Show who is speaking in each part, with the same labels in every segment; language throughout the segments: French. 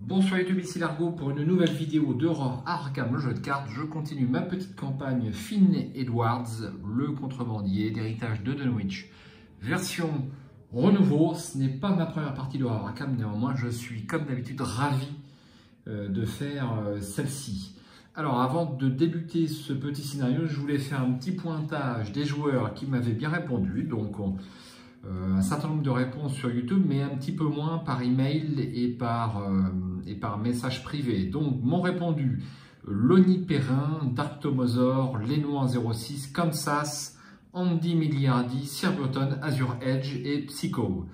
Speaker 1: Bonsoir YouTube, ici Largo pour une nouvelle vidéo d'Horror Arkham, le jeu de cartes. Je continue ma petite campagne Finn Edwards, le contrebandier d'héritage de Dunwich. Version renouveau, ce n'est pas ma première partie d'Horror Arkham, néanmoins je suis comme d'habitude ravi de faire celle-ci. Alors avant de débuter ce petit scénario, je voulais faire un petit pointage des joueurs qui m'avaient bien répondu. Donc un certain nombre de réponses sur YouTube, mais un petit peu moins par email et par message privé. Donc m'ont répondu Loni Perrin, Dark Tomosaur, Lenoir 06, Kansas, Andy Miliardi, Sir Burton, Azure Edge et Psycho.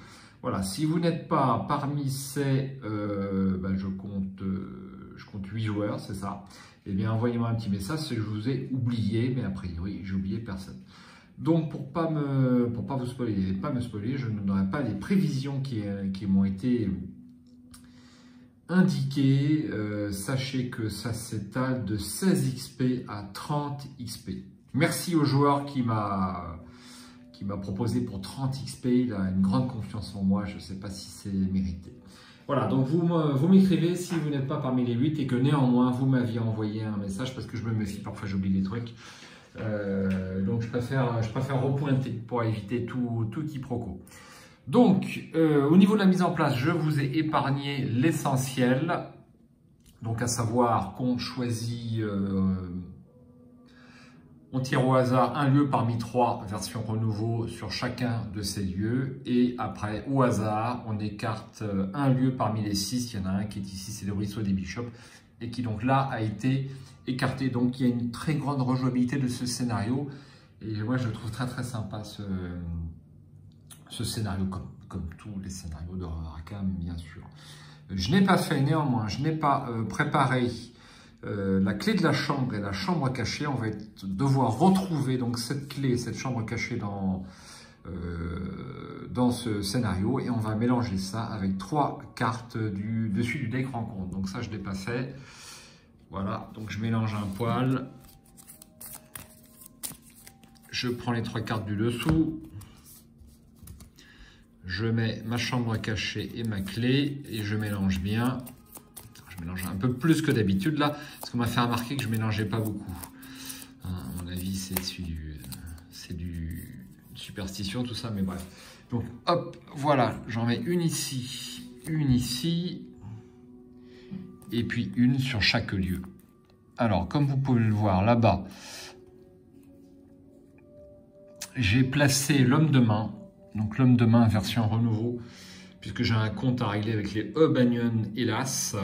Speaker 1: Voilà, si vous n'êtes pas parmi ces, je compte 8 joueurs, c'est ça. Eh bien, envoyez-moi un petit message, c'est que je vous ai oublié, mais a priori, j'ai oublié personne. Donc, pour pas me spoiler, je ne donnerai pas les prévisions qui m'ont été indiquées. Sachez que ça s'étale de 16 XP à 30 XP. Merci au joueur qui m'a proposé pour 30 XP. Il a une grande confiance en moi. Je ne sais pas si c'est mérité. Voilà, donc vous m'écrivez si vous n'êtes pas parmi les 8 et que néanmoins vous m'aviez envoyé un message parce que je me méfie, parfois j'oublie des trucs. Donc je préfère repointer pour éviter tout quiproquo. Donc au niveau de la mise en place, je vous ai épargné l'essentiel. Donc à savoir qu'on choisit, on tire au hasard un lieu parmi 3 versions renouveau sur chacun de ces lieux. Et après, au hasard, on écarte un lieu parmi les 6. Il y en a un qui est ici, c'est le ruisseau des Bishops. Et qui donc là a été écarté. Donc il y a une très grande rejouabilité de ce scénario. Et moi je le trouve très sympa ce scénario, comme tous les scénarios d'Horror Arkham bien sûr. Je n'ai pas fait néanmoins, je n'ai pas préparé la clé de la chambre et la chambre cachée. On va devoir retrouver donc cette clé et cette chambre cachée dans ce scénario. Et on va mélanger ça avec 3 cartes dessus du deck rencontre. Donc ça je ne l'ai pas fait. Voilà, donc je mélange un poil. Je prends les 3 cartes du dessous. Je mets ma chambre cachée et ma clé. Et je mélange bien. Je mélange un peu plus que d'habitude là. Parce qu'on m'a fait remarquer que je ne mélangeais pas beaucoup. Hein, à mon avis, c'est du superstition, tout ça. Mais bref. Donc hop, voilà. J'en mets une ici. Une ici. Et puis une sur chaque lieu. Alors, comme vous pouvez le voir là-bas, j'ai placé l'homme de main. Donc l'homme de main version renouveau, puisque j'ai un compte à régler avec les Obanion, hélas.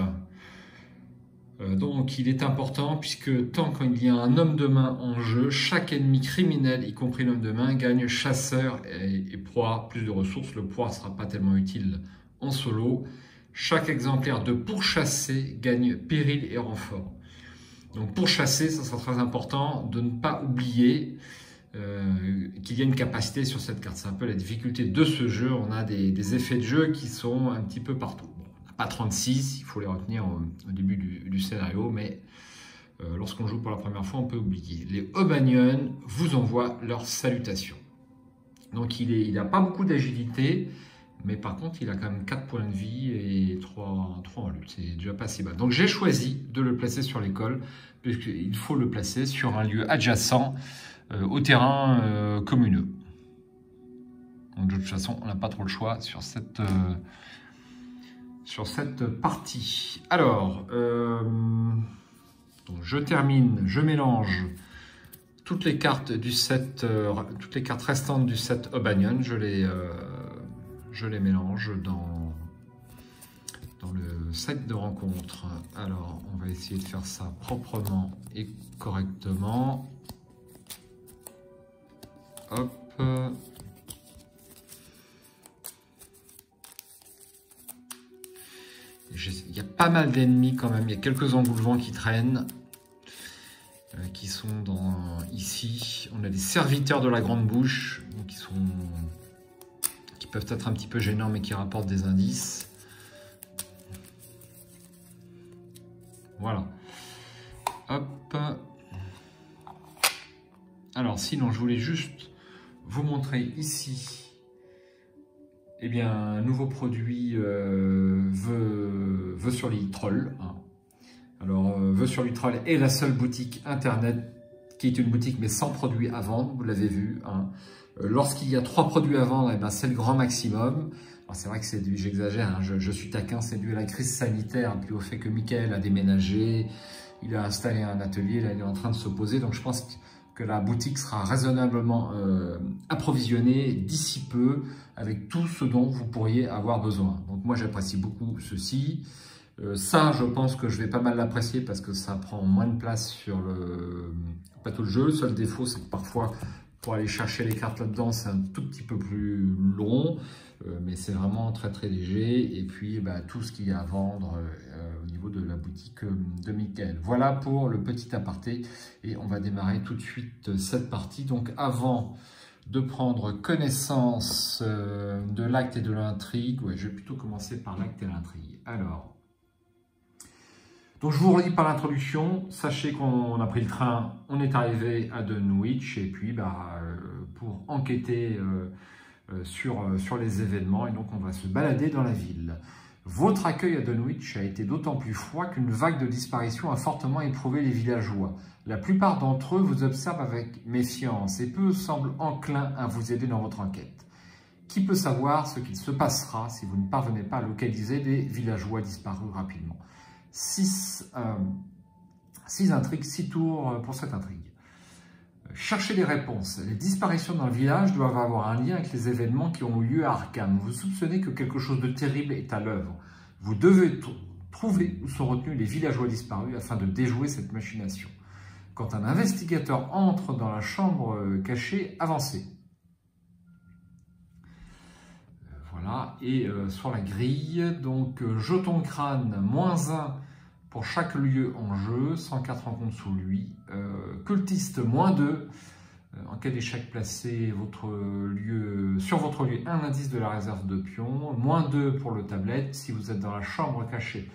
Speaker 1: Donc il est important, puisque tant qu'il y a un homme de main en jeu, chaque ennemi criminel, y compris l'homme de main, gagne chasseur et proie, plus de ressources. Le proie ne sera pas tellement utile en solo. Chaque exemplaire de pourchasser gagne péril et renfort. Donc pour chasser, ça sera très important de ne pas oublier qu'il y a une capacité sur cette carte. C'est un peu la difficulté de ce jeu. On a des effets de jeu qui sont un petit peu partout. Bon, on n'a pas 36, il faut les retenir au début du scénario, mais lorsqu'on joue pour la première fois, on peut oublier. Les Obanion vous envoient leurs salutations. Donc il n'a pas beaucoup d'agilité, mais par contre, il a quand même 4 points de vie et 3 en lutte. C'est déjà pas si bas. Donc, j'ai choisi de le placer sur l'école, puisqu'il faut le placer sur un lieu adjacent au terrain communeux. Donc, de toute façon, on n'a pas trop le choix sur cette partie. Alors, donc je termine, je mélange toutes les cartes du set, toutes les cartes restantes du set Obanion. Je les mélange dans le set de rencontre. Alors, on va essayer de faire ça proprement et correctement. Hop. Il y a pas mal d'ennemis quand même. Il y a quelques engoulevents qui traînent, qui sont ici. On a des serviteurs de la grande bouche, qui peuvent être un petit peu gênants, mais qui rapportent des indices. Voilà. Hop. Alors, sinon, je voulais juste vous montrer ici, eh bien, un nouveau produit Vœux sur Litrol. Hein. Alors, Vœux sur Litrol est la seule boutique internet qui est une boutique mais sans produits à vendre, vous l'avez vu. Hein. Lorsqu'il y a 3 produits à vendre, eh ben, c'est le grand maximum. C'est vrai que c'est dû, j'exagère, hein, je suis taquin, c'est dû à la crise sanitaire, puis au fait que Mickaël a déménagé, il a installé un atelier, là il est en train de s'opposer, donc je pense que la boutique sera raisonnablement approvisionnée d'ici peu avec tout ce dont vous pourriez avoir besoin. Donc moi j'apprécie beaucoup ceci. Ça, je pense que je vais pas mal l'apprécier parce que ça prend moins de place sur le plateau de jeu. Le seul défaut, c'est que parfois, pour aller chercher les cartes là-dedans, c'est un tout petit peu plus long, mais c'est vraiment très très léger. Et puis, tout ce qu'il y a à vendre au niveau de la boutique de Mickaël. Voilà pour le petit aparté. Et on va démarrer tout de suite cette partie. Donc, avant de prendre connaissance de l'acte et de l'intrigue, je vais plutôt commencer par l'acte et l'intrigue. Alors, donc je vous relis par l'introduction, sachez qu'on a pris le train, on est arrivé à Dunwich et puis pour enquêter sur les événements et donc on va se balader dans la ville. Votre accueil à Dunwich a été d'autant plus froid qu'une vague de disparition a fortement éprouvé les villageois. La plupart d'entre eux vous observent avec méfiance et peu semblent enclins à vous aider dans votre enquête. Qui peut savoir ce qu'il se passera si vous ne parvenez pas à localiser les villageois disparus rapidement? 6 intrigues, 6 tours pour cette intrigue. Cherchez les réponses. Les disparitions dans le village doivent avoir un lien avec les événements qui ont eu lieu à Arkham. Vous soupçonnez que quelque chose de terrible est à l'œuvre. Vous devez trouver où sont retenus les villageois disparus afin de déjouer cette machination. Quand un investigateur entre dans la chambre cachée, avancez. Voilà, et sur la grille, donc jeton de crâne, -1 pour chaque lieu en jeu, 104 rencontres sous lui. Cultiste, -2. En cas d'échec, placez sur votre lieu un indice de la réserve de pions. -2 pour le tablette. Si vous êtes dans la chambre cachée,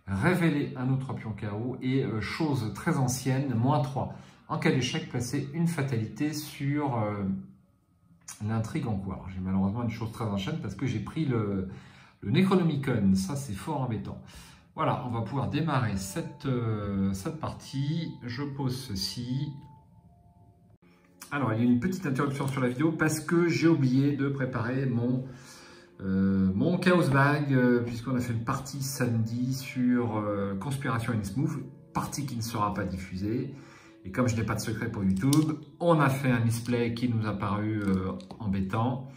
Speaker 1: révélez un autre pion KO. Et chose très ancienne, -3. En cas d'échec, placez une fatalité sur l'intrigue en cours. J'ai malheureusement une chose très ancienne parce que j'ai pris le Necronomicon. Ça, c'est fort embêtant. Voilà, on va pouvoir démarrer cette partie. Je pose ceci. Alors, il y a une petite interruption sur la vidéo parce que j'ai oublié de préparer mon Chaos Bag, puisqu'on a fait une partie samedi sur Conspiration Innsmouth, partie qui ne sera pas diffusée. Et comme je n'ai pas de secret pour YouTube, on a fait un misplay qui nous a paru embêtant.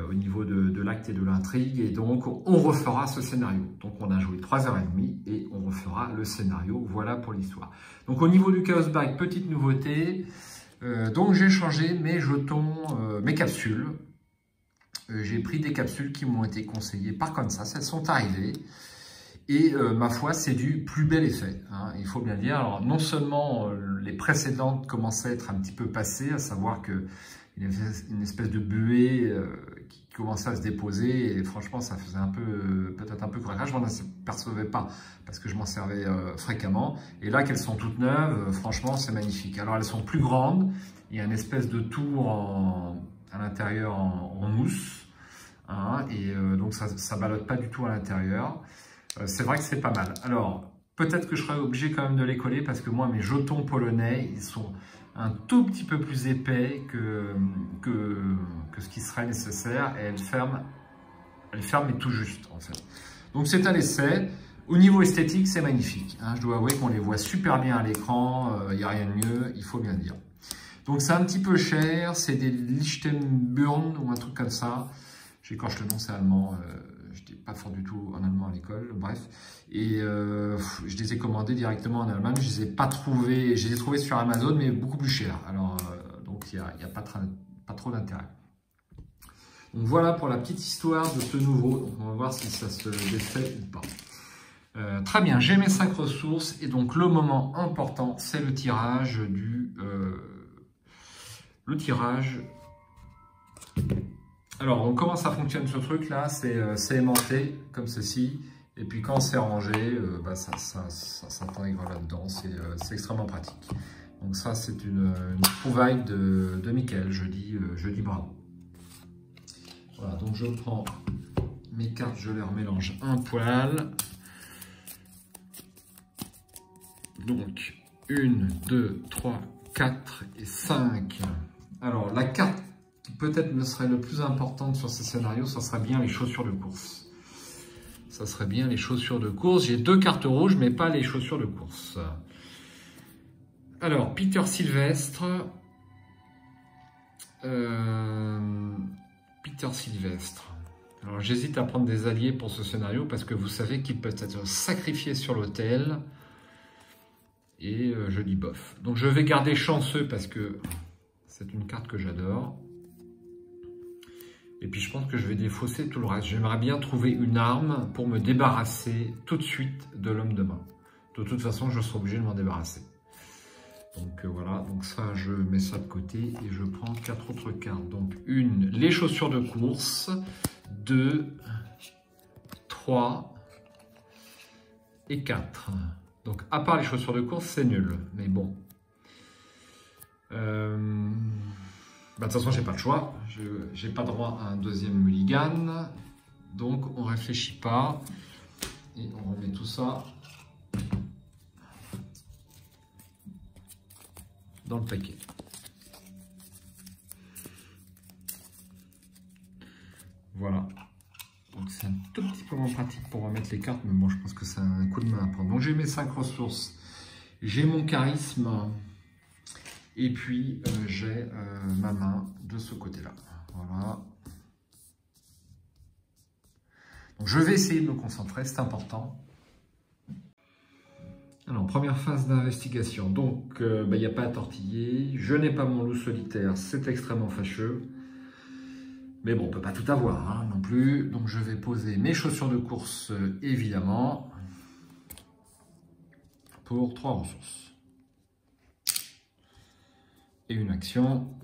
Speaker 1: Au niveau de l'acte et de l'intrigue, et donc on refera ce scénario. Donc on a joué 3h30 et on refera le scénario, voilà pour l'histoire. Donc au niveau du Chaos Bag, petite nouveauté, donc j'ai changé mes jetons, mes capsules. J'ai pris des capsules qui m'ont été conseillées par Kansas, elles sont arrivées. Et ma foi, c'est du plus bel effet, hein, il faut bien le dire. Alors non seulement les précédentes commençaient à être un petit peu passées, à savoir que il y avait une espèce de buée qui commençait à se déposer et franchement ça faisait un peu, peut-être un peu craquage, je m'en apercevais pas parce que je m'en servais fréquemment. Et là qu'elles sont toutes neuves, franchement c'est magnifique. Alors elles sont plus grandes, il y a une espèce de tour à l'intérieur en mousse, hein, et donc ça ballotte pas du tout à l'intérieur. C'est vrai que c'est pas mal. Alors peut-être que je serai obligé quand même de les coller parce que moi mes jetons polonais ils sont un tout petit peu plus épais que ce qui serait nécessaire et elle ferme mais tout juste en fait. Donc c'est un essai. Au niveau esthétique c'est magnifique, hein. Je dois avouer qu'on les voit super bien à l'écran, il n'y a rien de mieux, il faut bien le dire. Donc c'est un petit peu cher, c'est des Lichtenburn ou un truc comme ça. J'écorche le nom, c'est allemand, je n'étais pas fort du tout en allemand à l'école, bref. Et je les ai commandés directement en Allemagne, je les ai pas trouvés, je les ai trouvés sur Amazon, mais beaucoup plus cher. Alors, donc il n'y a pas trop d'intérêt. Donc voilà pour la petite histoire de ce nouveau. Donc on va voir si ça se défait ou pas. Très bien, j'ai mes 5 ressources et donc le moment important, c'est le tirage Alors, donc, comment ça fonctionne ce truc là? C'est aimanté comme ceci. Et puis quand c'est rangé, ça s'intègre là-dedans. C'est extrêmement pratique. Donc ça, c'est une trouvaille de Mickaël. Je dis bravo. Voilà, donc je prends mes cartes, je les remélange un poil. Donc, 1, 2, 3, 4 et 5. Alors, la carte qui peut-être me serait le plus importante sur ces scénarios, ça serait bien les chaussures de course. Ça serait bien les chaussures de course. J'ai 2 cartes rouges, mais pas les chaussures de course. Alors, Peter Sylvestre. Peter Sylvestre. Alors, j'hésite à prendre des alliés pour ce scénario parce que vous savez qu'il peut être sacrifié sur l'autel. Et je dis bof. Donc, je vais garder chanceux parce que c'est une carte que j'adore. Et puis, je pense que je vais défausser tout le reste. J'aimerais bien trouver une arme pour me débarrasser tout de suite de l'homme de main. De toute façon, je serai obligé de m'en débarrasser. Donc voilà, donc ça, je mets ça de côté et je prends 4 autres cartes. Donc les chaussures de course, 2, 3 et 4. Donc à part les chaussures de course, c'est nul, mais bon. De toute façon, j'ai pas le choix. J'ai pas droit à un deuxième mulligan. Donc on réfléchit pas. Et on remet tout ça dans le paquet. Voilà. Donc c'est un tout petit peu moins pratique pour remettre les cartes, mais bon, je pense que c'est un coup de main à prendre. Donc j'ai mes 5 ressources. J'ai mon charisme. Et puis j'ai ma main de ce côté-là. Voilà. Donc je vais essayer de me concentrer, c'est important. Alors, première phase d'investigation. Donc, il n'y a pas à tortiller. Je n'ai pas mon loup solitaire. C'est extrêmement fâcheux. Mais bon, on ne peut pas tout avoir hein, non plus. Donc, je vais poser mes chaussures de course, évidemment, pour 3 ressources. Et une action.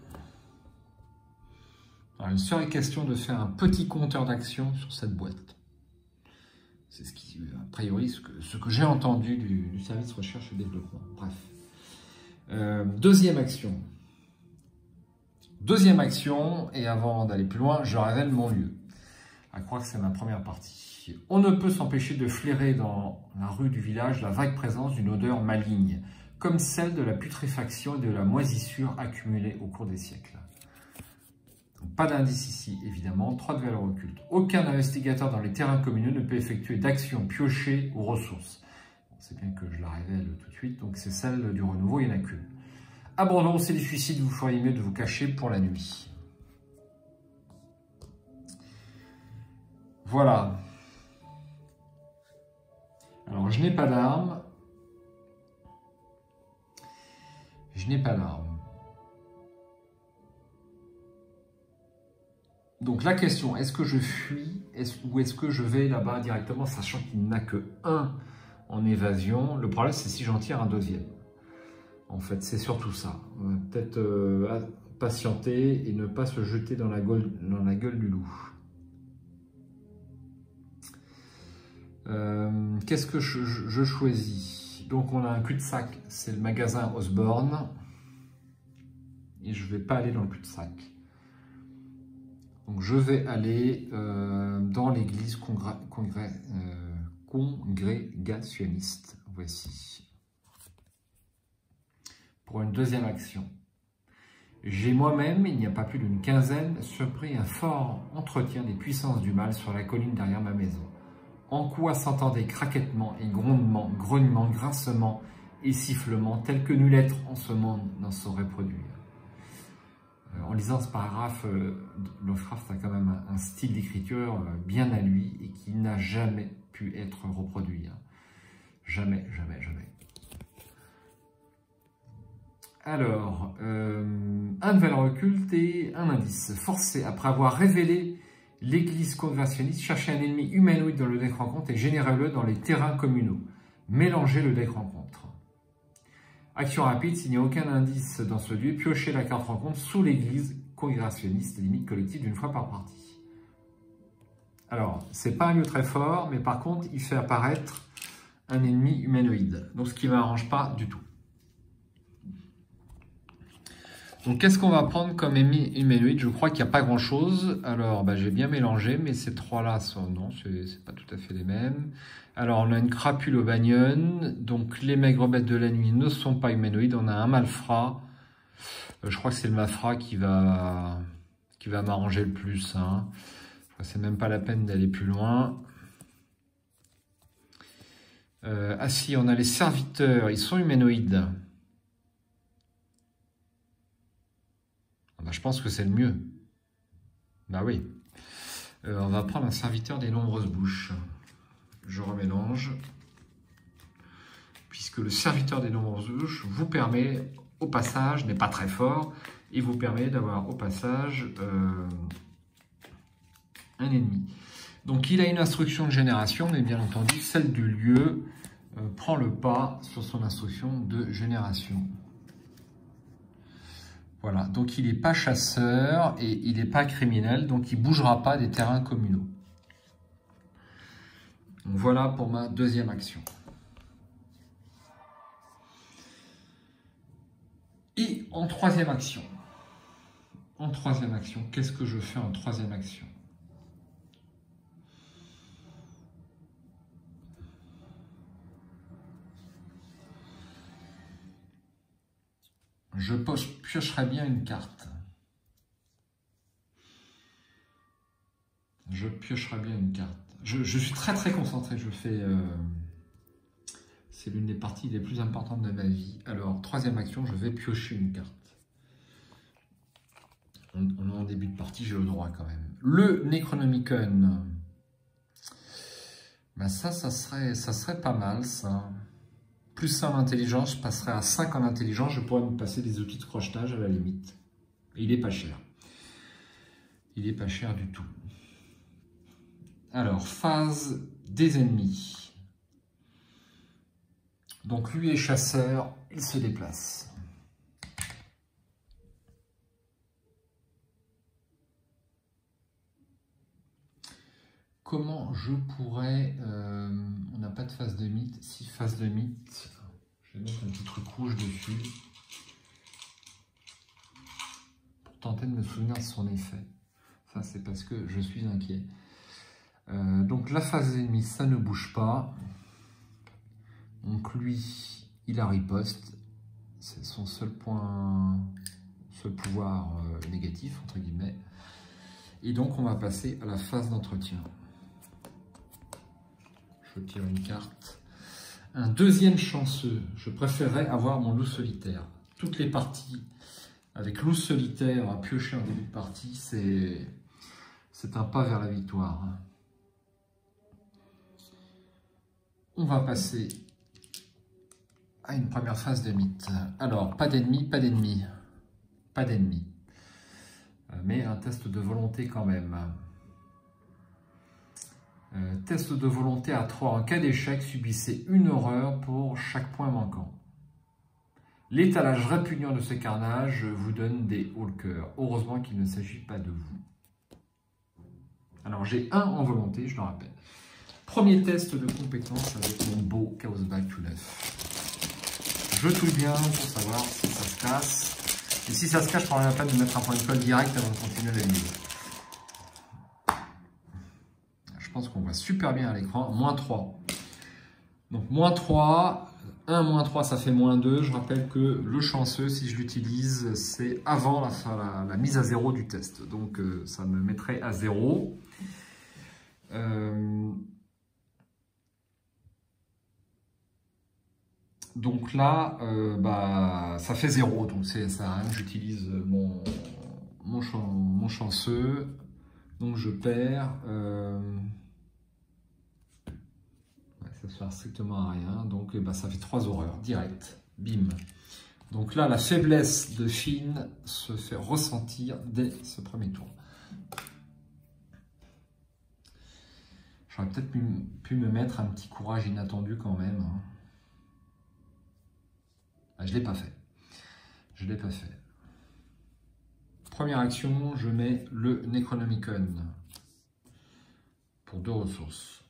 Speaker 1: Alors, il serait question de faire un petit compteur d'action sur cette boîte. C'est ce qui, a priori, ce que j'ai entendu du service recherche et développement. Bref. Deuxième action. Deuxième action, et avant d'aller plus loin, je révèle mon lieu. À croire que c'est ma première partie. On ne peut s'empêcher de flairer dans la rue du village la vague présence d'une odeur maligne, comme celle de la putréfaction et de la moisissure accumulée au cours des siècles. Pas d'indice ici, évidemment. 3 de valeur occulte. Aucun investigateur dans les terrains communaux ne peut effectuer d'action piochée aux ressources. Bon, c'est bien que je la révèle tout de suite. Donc, c'est celle du renouveau, il n'y en a qu'une. Abandon, c'est des suicides, vous feriez mieux de vous cacher pour la nuit. Voilà. Alors, je n'ai pas d'arme. Je n'ai pas d'arme. Donc la question, est-ce que je fuis ou est-ce que je vais là-bas directement, sachant qu'il n'y en a que 1 en évasion. Le problème, c'est si j'en tire un deuxième. En fait, c'est surtout ça. Peut-être patienter et ne pas se jeter dans la gueule du loup. Qu'est-ce que je choisis? Donc on a un cul-de-sac, c'est le magasin Osborne. Et je ne vais pas aller dans le cul-de-sac. Donc je vais aller dans l'église congrégationniste. Voici. Pour une deuxième action. J'ai moi-même, il n'y a pas plus d'une quinzaine, surpris un fort entretien des puissances du mal sur la colline derrière ma maison. En quoi s'entendaient craquettements et grondements, grognements, grincements et sifflements tels que nul être en ce monde n'en saurait produire. En lisant ce paragraphe, Lovecraft a quand même un style d'écriture bien à lui et qui n'a jamais pu être reproduit. Jamais, jamais, jamais. Alors, un de valeur occulte et un indice. Forcé, après avoir révélé l'église congrégationniste, cherchez un ennemi humanoïde dans le deck rencontre et générez-le dans les terrains communaux. Mélangez le deck rencontre. Action rapide, s'il n'y a aucun indice dans ce lieu, piochez la carte rencontre sous l'église congrégationniste, limite collective d'une fois par partie. Alors, c'est pas un lieu très fort, mais par contre, il fait apparaître un ennemi humanoïde. Donc, ce qui ne m'arrange pas du tout. Donc, qu'est-ce qu'on va prendre comme humanoïde? Je crois qu'il n'y a pas grand-chose. Alors, bah, j'ai bien mélangé, mais ces trois-là, non, c'est pas tout à fait les mêmes. Alors, on a une crapule au bagnon. Donc, les maigres-bêtes de la nuit ne sont pas humanoïdes. On a un malfrat. Je crois que c'est le malfrat qui va m'arranger le plus. Hein. C'est même pas la peine d'aller plus loin. Ah si, on a les serviteurs. Ils sont humanoïdes. Bah, je pense que c'est le mieux. Bah oui. On va prendre un serviteur des nombreuses bouches. Je remélange. Puisque le serviteur des nombreuses bouches vous permet, au passage, n'est pas très fort, il vous permet d'avoir au passage un ennemi. Donc il a une instruction de génération, mais bien entendu, celle du lieu prend le pas sur son instruction de génération. Voilà, donc il n'est pas chasseur et il n'est pas criminel, donc il ne bougera pas des terrains communaux. Donc voilà pour ma deuxième action. Et en troisième action, qu'est-ce que je fais en troisième action? Je piocherai bien une carte. Je piocherai bien une carte. Je suis très très concentré. Je fais. C'est l'une des parties les plus importantes de ma vie. Alors, troisième action, je vais piocher une carte. On est en début de partie, j'ai le droit quand même. Le Necronomicon. Ben ça serait pas mal, ça. Plus 1 en intelligence, je passerai à 5 en intelligence. Je pourrais me passer des outils de crochetage à la limite. Et il n'est pas cher. Il n'est pas cher du tout. Alors, phase des ennemis. Donc, lui est chasseur, il se déplace. Comment je pourrais... on n'a pas de phase de mythe. Si, phase de mythe. Je vais mettre un petit truc rouge dessus. Pour tenter de me souvenir de son effet. Ça, c'est parce que je suis inquiet. Donc, la phase ennemie, ça ne bouge pas. Donc, lui, il a riposte. C'est son seul point... seul pouvoir négatif, entre guillemets. Et donc, on va passer à la phase d'entretien. Je tire une carte. Un deuxième chanceux. Je préférerais avoir mon loup solitaire. Toutes les parties avec loup solitaire à piocher en début de partie, c'est un pas vers la victoire. On va passer à une première phase de mythe. Alors, pas d'ennemis, pas d'ennemis. Pas d'ennemis. Mais un test de volonté quand même. Test de volonté à 3. En cas d'échec, subissez une horreur pour chaque point manquant. L'étalage répugnant de ce carnage vous donne des hauts le cœur. Heureusement qu'il ne s'agit pas de vous. Alors j'ai 1 en volonté, je le rappelle. Premier test de compétence avec mon beau Chaos Bag tout neuf. Je touille bien pour savoir si ça se casse. Et si ça se casse, je prends la peine de mettre un point de colle direct avant de continuer la vidéo. Je pense qu'on voit super bien à l'écran. -3. Donc -3. 1 -3, ça fait -2. Je rappelle que le chanceux, si je l'utilise, c'est avant la mise à 0 du test. Donc, ça me mettrait à 0. Donc là, ça fait 0. Donc, ça sert à rien que j'utilise mon chanceux. Donc, je perds... ça ne sert strictement à rien, donc ça fait 3 horreurs, direct, bim. Donc là, la faiblesse de Finn se fait ressentir dès ce premier tour. J'aurais peut-être pu me mettre un petit courage inattendu quand même. Je ne l'ai pas fait. Je ne l'ai pas fait. Première action, je mets le Necronomicon pour 2 ressources.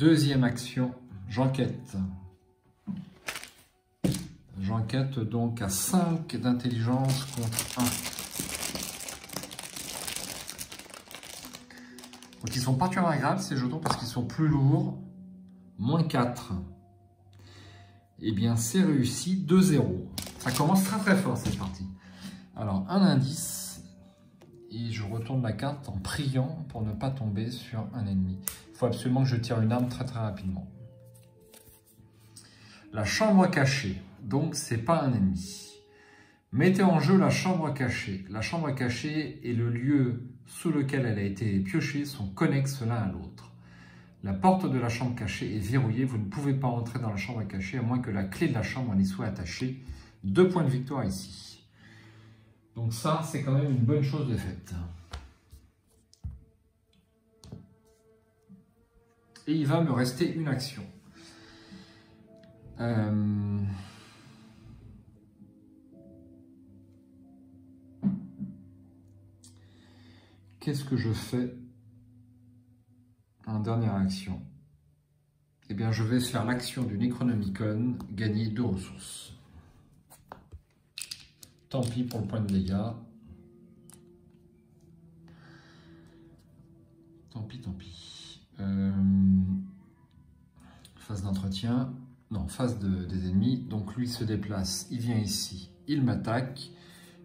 Speaker 1: Deuxième action, j'enquête. J'enquête donc à 5 d'intelligence contre 1. Donc ils sont particulièrement agréables ces jetons parce qu'ils sont plus lourds. Moins 4. Eh bien c'est réussi, 2-0. Ça commence très très fort cette partie. Alors un indice. Et je retourne la carte en priant pour ne pas tomber sur un ennemi. Il faut absolument que je tire une arme très très rapidement. La chambre cachée. Donc c'est pas un ennemi. Mettez en jeu la chambre cachée. La chambre cachée et le lieu sous lequel elle a été piochée sont connexes l'un à l'autre. La porte de la chambre cachée est verrouillée. Vous ne pouvez pas entrer dans la chambre cachée à moins que la clé de la chambre y soit attachée. 2 points de victoire ici. Donc ça, c'est quand même une bonne chose de faite. Et il va me rester une action. Qu'est-ce que je fais en dernière action? Eh bien, je vais faire l'action du Necronomicon, gagner 2 ressources. Tant pis pour le point de dégâts. Tant pis, tant pis. Phase d'entretien. Non, phase des ennemis. Donc lui se déplace, il vient ici, il m'attaque.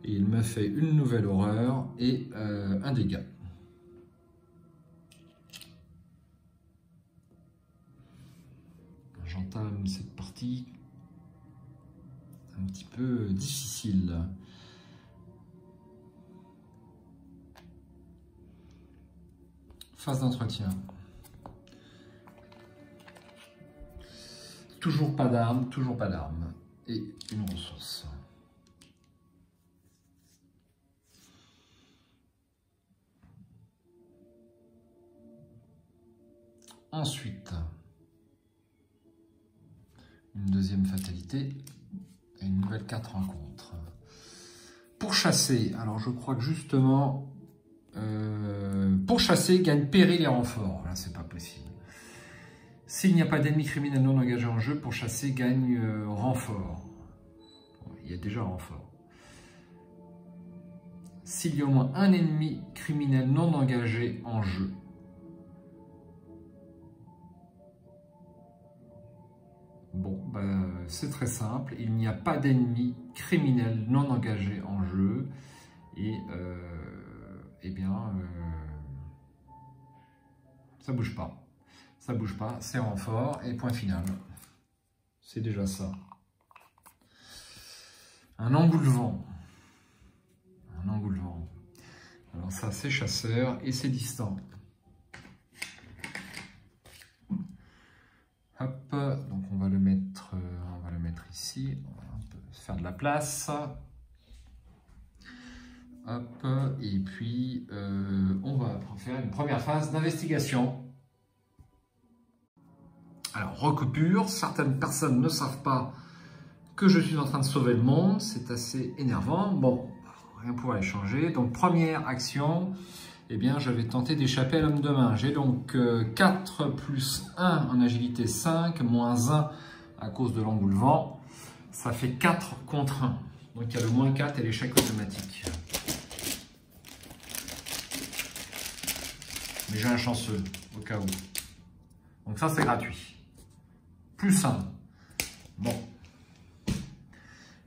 Speaker 1: Et il me fait une nouvelle horreur et un dégât. J'entame cette partie un petit peu difficile. Phase d'entretien. Toujours pas d'armes, toujours pas d'armes. Et une ressource. Ensuite, une deuxième fatalité et une nouvelle carte rencontre. Pour chasser, alors je crois que justement, pour chasser, gagne péril et renfort. Là, c'est pas possible. S'il n'y a pas d'ennemi criminel non engagé en jeu, pour chasser, gagne renfort. Il y a déjà renfort. S'il y a au moins un ennemi criminel non engagé en jeu, bon, c'est très simple, il n'y a pas d'ennemi criminel non engagé en jeu et eh bien ça bouge pas, c'est renfort et point final. C'est déjà ça. Un engoulevent. Alors ça c'est chasseur et c'est distant. Hop, donc on va le mettre ici, on va un peu faire de la place. Hop, et puis on va faire une première phase d'investigation. Alors, recoupure, certaines personnes ne savent pas que je suis en train de sauver le monde, c'est assez énervant. Bon, rien pouvoir les changer. Donc, première action, eh bien, je vais tenter d'échapper à l'homme de main. J'ai donc 4 plus 1 en agilité 5, moins 1 à cause de l'engoulevent. Ça fait 4 contre 1. Donc, il y a le moins 4 et l'échec automatique. Mais j'ai un chanceux, au cas où. Donc ça, c'est gratuit. Plus 1. Bon.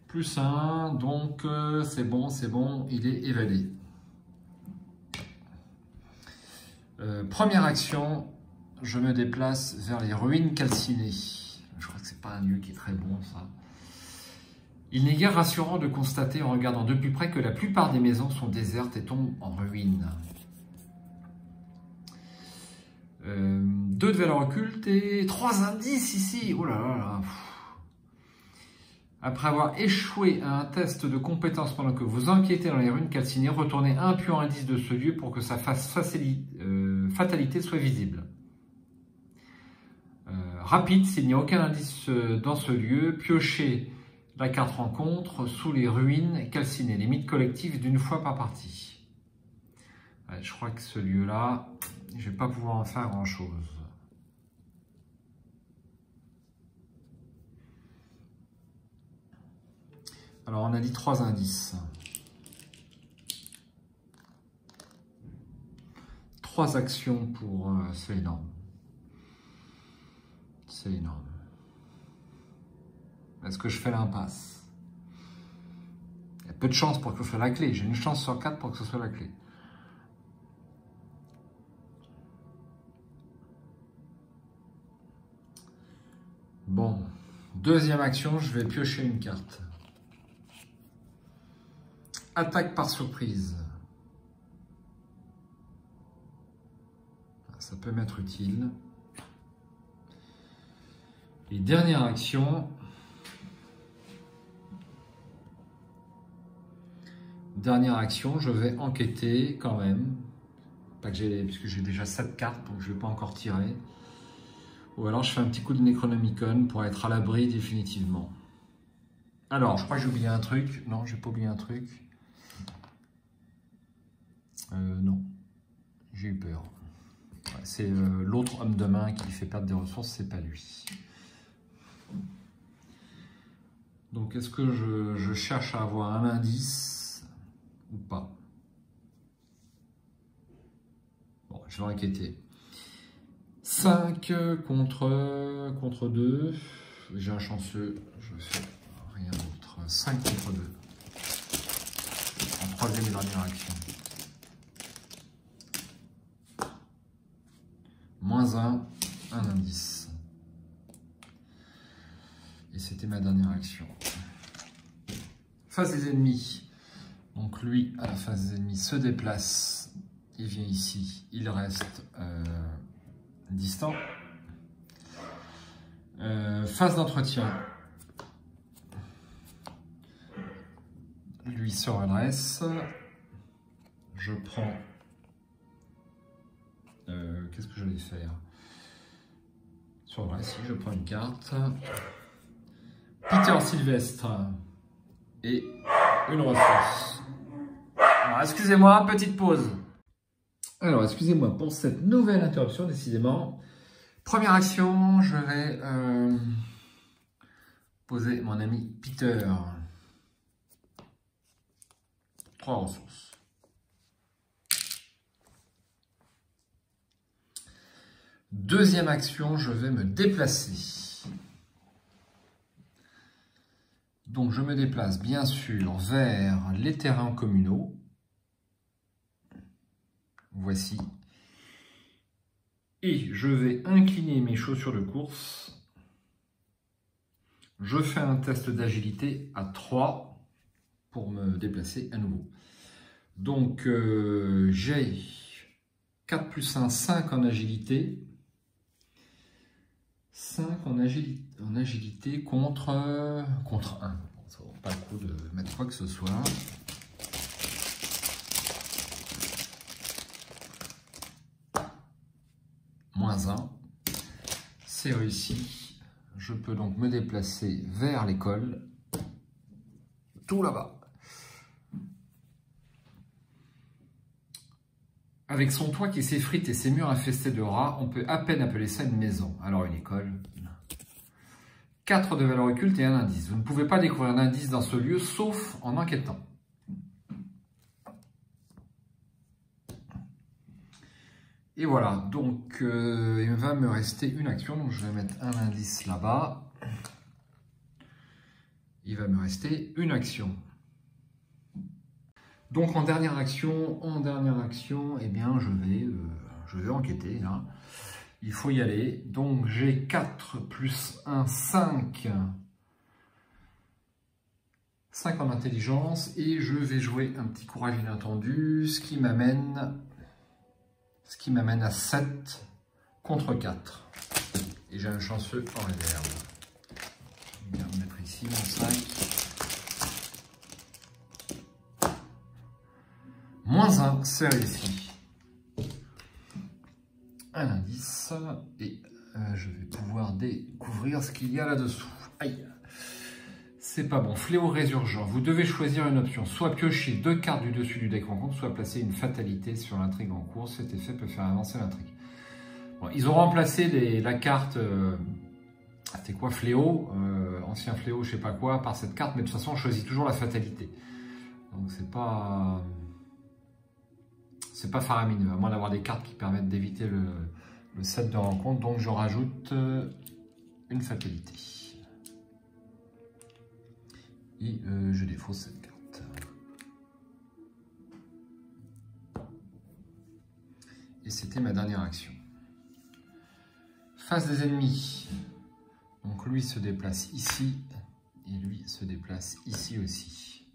Speaker 1: Plus 1, donc c'est bon, il est évadé. Première action, je me déplace vers les ruines calcinées. Je crois que c'est pas un lieu qui est très bon, ça. Il n'est guère rassurant de constater en regardant de plus près que la plupart des maisons sont désertes et tombent en ruine. 2 de valeur occulte et 3 indices ici. Oh là là là. Après avoir échoué à un test de compétence pendant que vous enquêtez dans les ruines calcinées, retournez un pion indice de ce lieu pour que sa fatalité soit visible. Rapide, s'il n'y a aucun indice dans ce lieu, piochez la carte rencontre sous les ruines calcinées. Limite collective d'une fois par partie. Ouais, je crois que ce lieu-là, je ne vais pas pouvoir en faire grand-chose. Alors, on a dit 3 indices. 3 actions pour... c'est énorme. C'est énorme. Est-ce que je fais l'impasse? Il y a peu de chance pour que ce soit la clé. J'ai une chance sur 4 pour que ce soit la clé. Bon. Deuxième action, je vais piocher une carte. Attaque par surprise. Ça peut m'être utile. Et dernière action. Dernière action, je vais enquêter quand même. Pas que j'ai, puisque j'ai déjà 7 cartes, donc je ne vais pas encore tirer. Ou alors je fais un petit coup de Necronomicon pour être à l'abri définitivement. Alors, je crois que j'ai oublié un truc. Non, j'ai pas oublié un truc. Non, j'ai eu peur. Ouais, c'est l'autre homme de main qui fait perdre des ressources, c'est pas lui. Donc, est-ce que je cherche à avoir un indice ou pas? Bon, je vais enquêter. 5 contre 2. J'ai un chanceux, je fais rien d'autre. 5 contre 2. En troisième et dernière action. Moins 1, un indice. Et c'était ma dernière action. Face des ennemis. Donc lui, à la face des ennemis, se déplace. Il vient ici. Il reste distant. Phase d'entretien. Lui se redresse. Je prends... qu'est-ce que je vais faire? Sur le ici, je prends une carte. Peter Sylvestre. Et une ressource. Alors, excusez-moi, petite pause. Alors, excusez-moi pour cette nouvelle interruption, décidément. Première action, je vais poser mon ami Peter. 3 ressources. Deuxième action, je vais me déplacer. Donc, je me déplace bien sûr vers les terrains communaux. Voici. Et je vais incliner mes chaussures de course. Je fais un test d'agilité à 3 pour me déplacer à nouveau. Donc, j'ai 4 plus 1, 5 en agilité. 5 en agilité contre 1. Ça ne vaut pas le coup de mettre quoi que ce soit. Moins 1. C'est réussi. Je peux donc me déplacer vers l'école. Tout là-bas. Avec son toit qui s'effrite et ses murs infestés de rats, on peut à peine appeler ça une maison. Alors une école. 4 de valeur occulte et un indice. Vous ne pouvez pas découvrir un indice dans ce lieu, sauf en enquêtant. Et voilà, donc il va me rester une action, donc je vais mettre un indice là-bas. Il va me rester une action. Donc en dernière action, eh bien je vais enquêter là. Il faut y aller. Donc j'ai 4 plus 1, 5. 5 en intelligence et je vais jouer un petit courage inattendu, ce qui m'amène à 7 contre 4. Et j'ai un chanceux en réserve. Je vais bien mettre ici mon 5. Moins 1, c'est réussi. Un indice. Et je vais pouvoir découvrir ce qu'il y a là-dessous. Aïe. C'est pas bon. Fléau résurgent. Vous devez choisir une option. Soit piocher 2 cartes du dessus du deck rencontre, soit placer une fatalité sur l'intrigue en cours. Cet effet peut faire avancer l'intrigue. Bon, ils ont remplacé la carte, c'était quoi, Fléau, ancien fléau, je sais pas quoi, par cette carte, mais de toute façon, on choisit toujours la fatalité. Donc c'est pas faramineux, à moins d'avoir des cartes qui permettent d'éviter le set de rencontre. Donc je rajoute une fatalité. Et je défausse cette carte. Et c'était ma dernière action. Face des ennemis. Donc lui se déplace ici. Et lui se déplace ici aussi.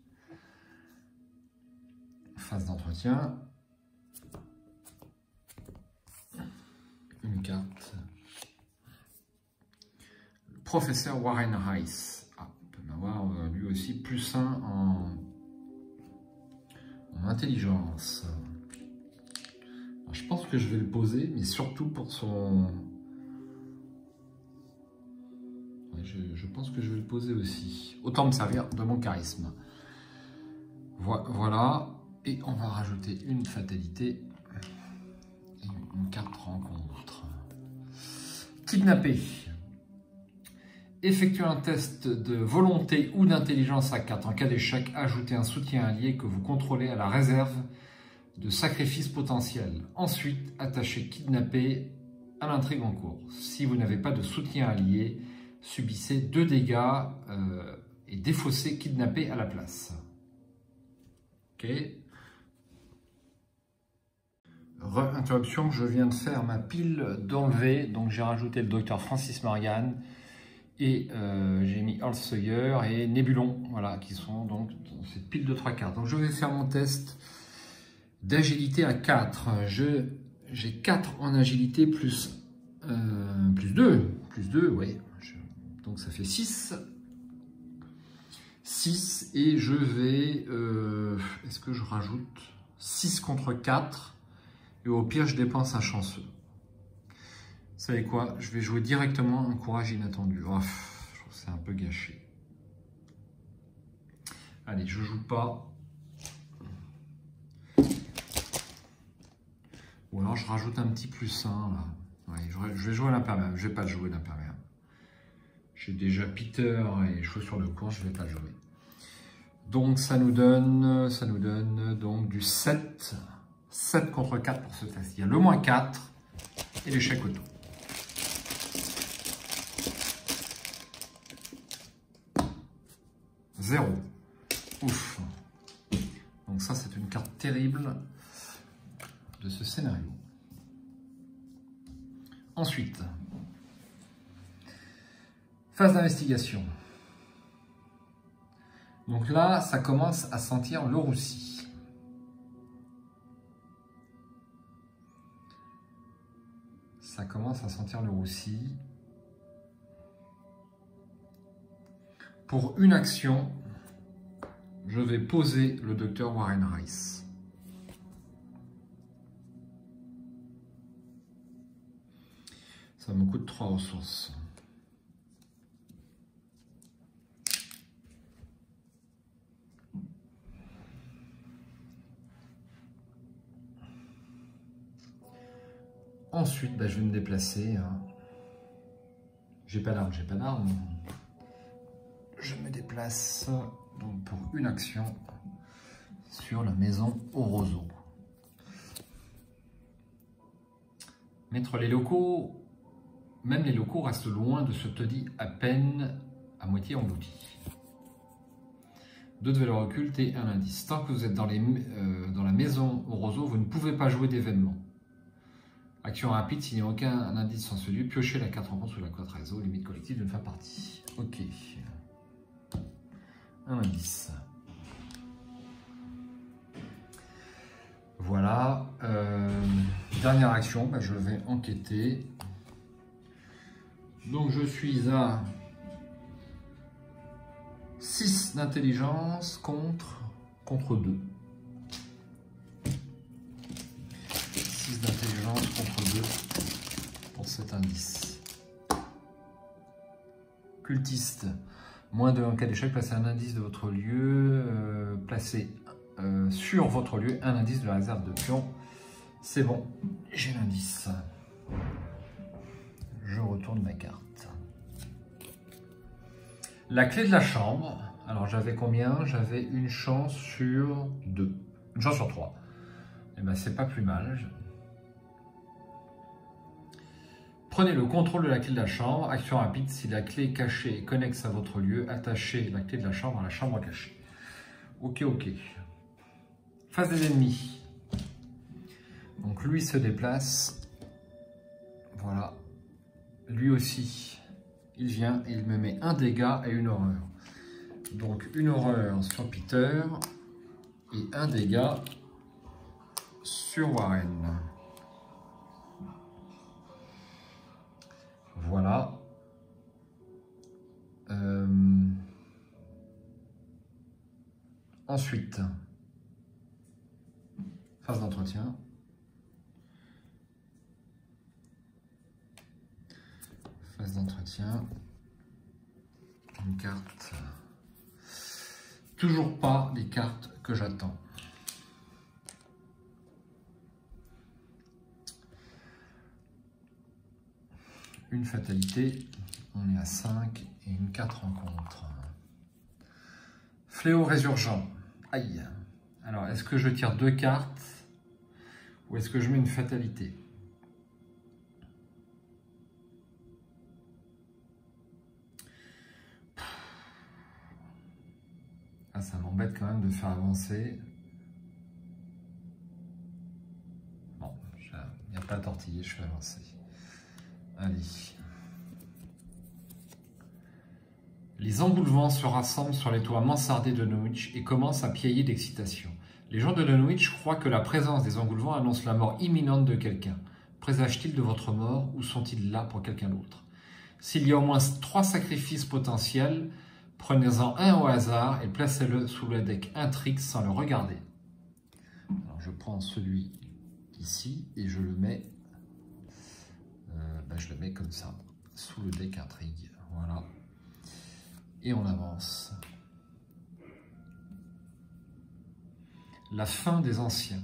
Speaker 1: Phase d'entretien. Une carte. Le professeur Warren Rice. Ah, on peut avoir lui aussi plus 1 en intelligence. Alors, je pense que je vais le poser, mais surtout pour son... Ouais, je pense que je vais le poser aussi. Autant me servir de mon charisme. Voilà. Et on va rajouter une fatalité et une carte rencontre. Kidnapper. Effectuez un test de volonté ou d'intelligence à 4. En cas d'échec, ajoutez un soutien allié que vous contrôlez à la réserve de sacrifice potentiel. Ensuite, attachez Kidnapper à l'intrigue en cours. Si vous n'avez pas de soutien allié, subissez 2 dégâts et défaussez Kidnapper à la place. Ok. Interruption, je viens de faire ma pile d'enlever, donc j'ai rajouté le docteur Francis Morgan et j'ai mis Earl Sawyer et Nebulon, voilà, qui sont donc dans cette pile de 3 cartes. Donc je vais faire mon test d'agilité à 4. J'ai 4 en agilité plus 2, ouais. Donc ça fait 6. 6 et je vais, est-ce que je rajoute 6 contre 4 et au pire je dépense un chanceux. Vous savez quoi, je vais jouer directement un courage inattendu. Oh, je trouve que c'est un peu gâché. Allez, je joue pas. Ou alors je rajoute un petit plus 1 là. Ouais, je vais jouer l'imperméable, je vais pas le jouer l'imperméable. J'ai déjà Peter et chaussures de course, je ne vais pas le jouer. Donc ça nous donne donc du 7. 7 contre 4 pour ce test. Il y a le moins 4 et l'échec auto. Zéro. Ouf. Donc ça, c'est une carte terrible de ce scénario. Ensuite, phase d'investigation. Donc là, ça commence à sentir le roussi. Ça commence à sentir le roussi. Pour une action, je vais poser le docteur Warren Rice. Ça me coûte 3 ressources. Ensuite, je vais me déplacer. J'ai pas d'arme, Je me déplace donc pour une action sur la maison au roseau. Mettre les locaux, même les locaux restent loin de ce taudis à peine à moitié englouti. 2 de valeur occulte et un indice. Tant que vous êtes dans la maison au roseau, vous ne pouvez pas jouer d'événements. Action rapide, s'il n'y a aucun indice en ce lieu, piochez la carte rencontre sous la cote réseau, limite collective d'une fin partie. Ok. Un indice. Voilà. Dernière action, je vais enquêter. Donc je suis à 6 d'intelligence contre 2. 6 d'intelligence contre 2 pour cet indice. Cultiste. Moins de en cas d'échec, placez un indice de votre lieu. Placez sur votre lieu un indice de la réserve de pion. C'est bon, j'ai l'indice. Je retourne ma carte. La clé de la chambre, alors j'avais combien? J'avais une chance sur 2. Une chance sur 3. Et bien c'est pas plus mal. Prenez le contrôle de la clé de la chambre. Action rapide, si la clé est cachée et connexe à votre lieu, attachez la clé de la chambre à la chambre cachée. Ok, ok. Face des ennemis. Donc lui se déplace. Voilà. Lui aussi, il vient et il me met un dégât et une horreur. Donc une horreur sur Peter et un dégât sur Warren. Voilà. Ensuite, phase d'entretien. Phase d'entretien. Une carte. Toujours pas les cartes que j'attends. Une fatalité. On est à 5 et une 4 rencontres. Fléau résurgent. Aïe. Alors, est-ce que je tire 2 cartes ou est-ce que je mets une fatalité? Ah, ça m'embête quand même de faire avancer. Bon, il n'y a pas à tortiller, je fais avancer. Allez. Les engoulevents se rassemblent sur les toits mansardés de Dunwich et commencent à piailler d'excitation. Les gens de Dunwich croient que la présence des engoulevents annonce la mort imminente de quelqu'un. Présagent-ils de votre mort ou sont-ils là pour quelqu'un d'autre? S'il y a au moins 3 sacrifices potentiels, prenez-en un au hasard et placez-le sous le deck Intrigue sans le regarder. Alors je prends celui ici et je le mets, comme ça, sous le deck Intrigue. Voilà. Et on avance. La fin des anciens.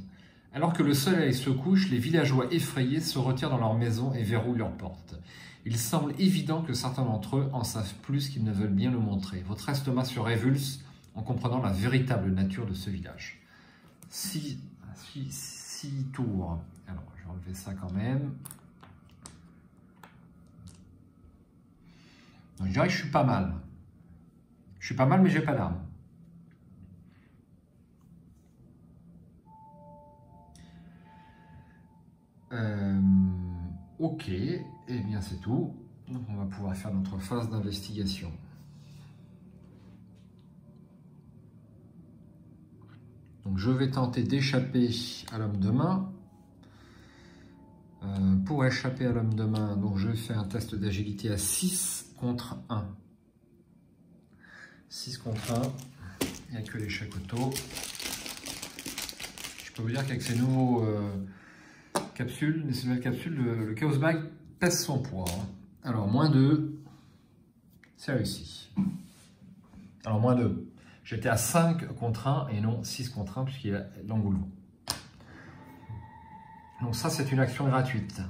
Speaker 1: Alors que le soleil se couche, les villageois effrayés se retirent dans leur maison et verrouillent leurs portes. Il semble évident que certains d'entre eux en savent plus qu'ils ne veulent bien le montrer. Votre estomac se révulse en comprenant la véritable nature de ce village. 6 tours. Alors, je vais enlever ça quand même. Donc, je dirais que je suis pas mal. Je suis pas mal, mais j'ai pas d'armes. Ok, et bien c'est tout. Donc on va pouvoir faire notre phase d'investigation. Donc je vais tenter d'échapper à l'homme de main. Pour échapper à l'homme de main, donc je fais un test d'agilité à 6 contre 1. 6 contre 1, il n'y a que l'échec auto. Je peux vous dire qu'avec ces nouveaux capsules, ces nouvelles capsules, le Chaos Bag pèse son poids. Hein. Alors, moins 2, c'est réussi. Alors, moins 2. J'étais à 5 contre 1 et non 6 contre 1 puisqu'il y a l'engoulement. Donc ça, c'est une action gratuite.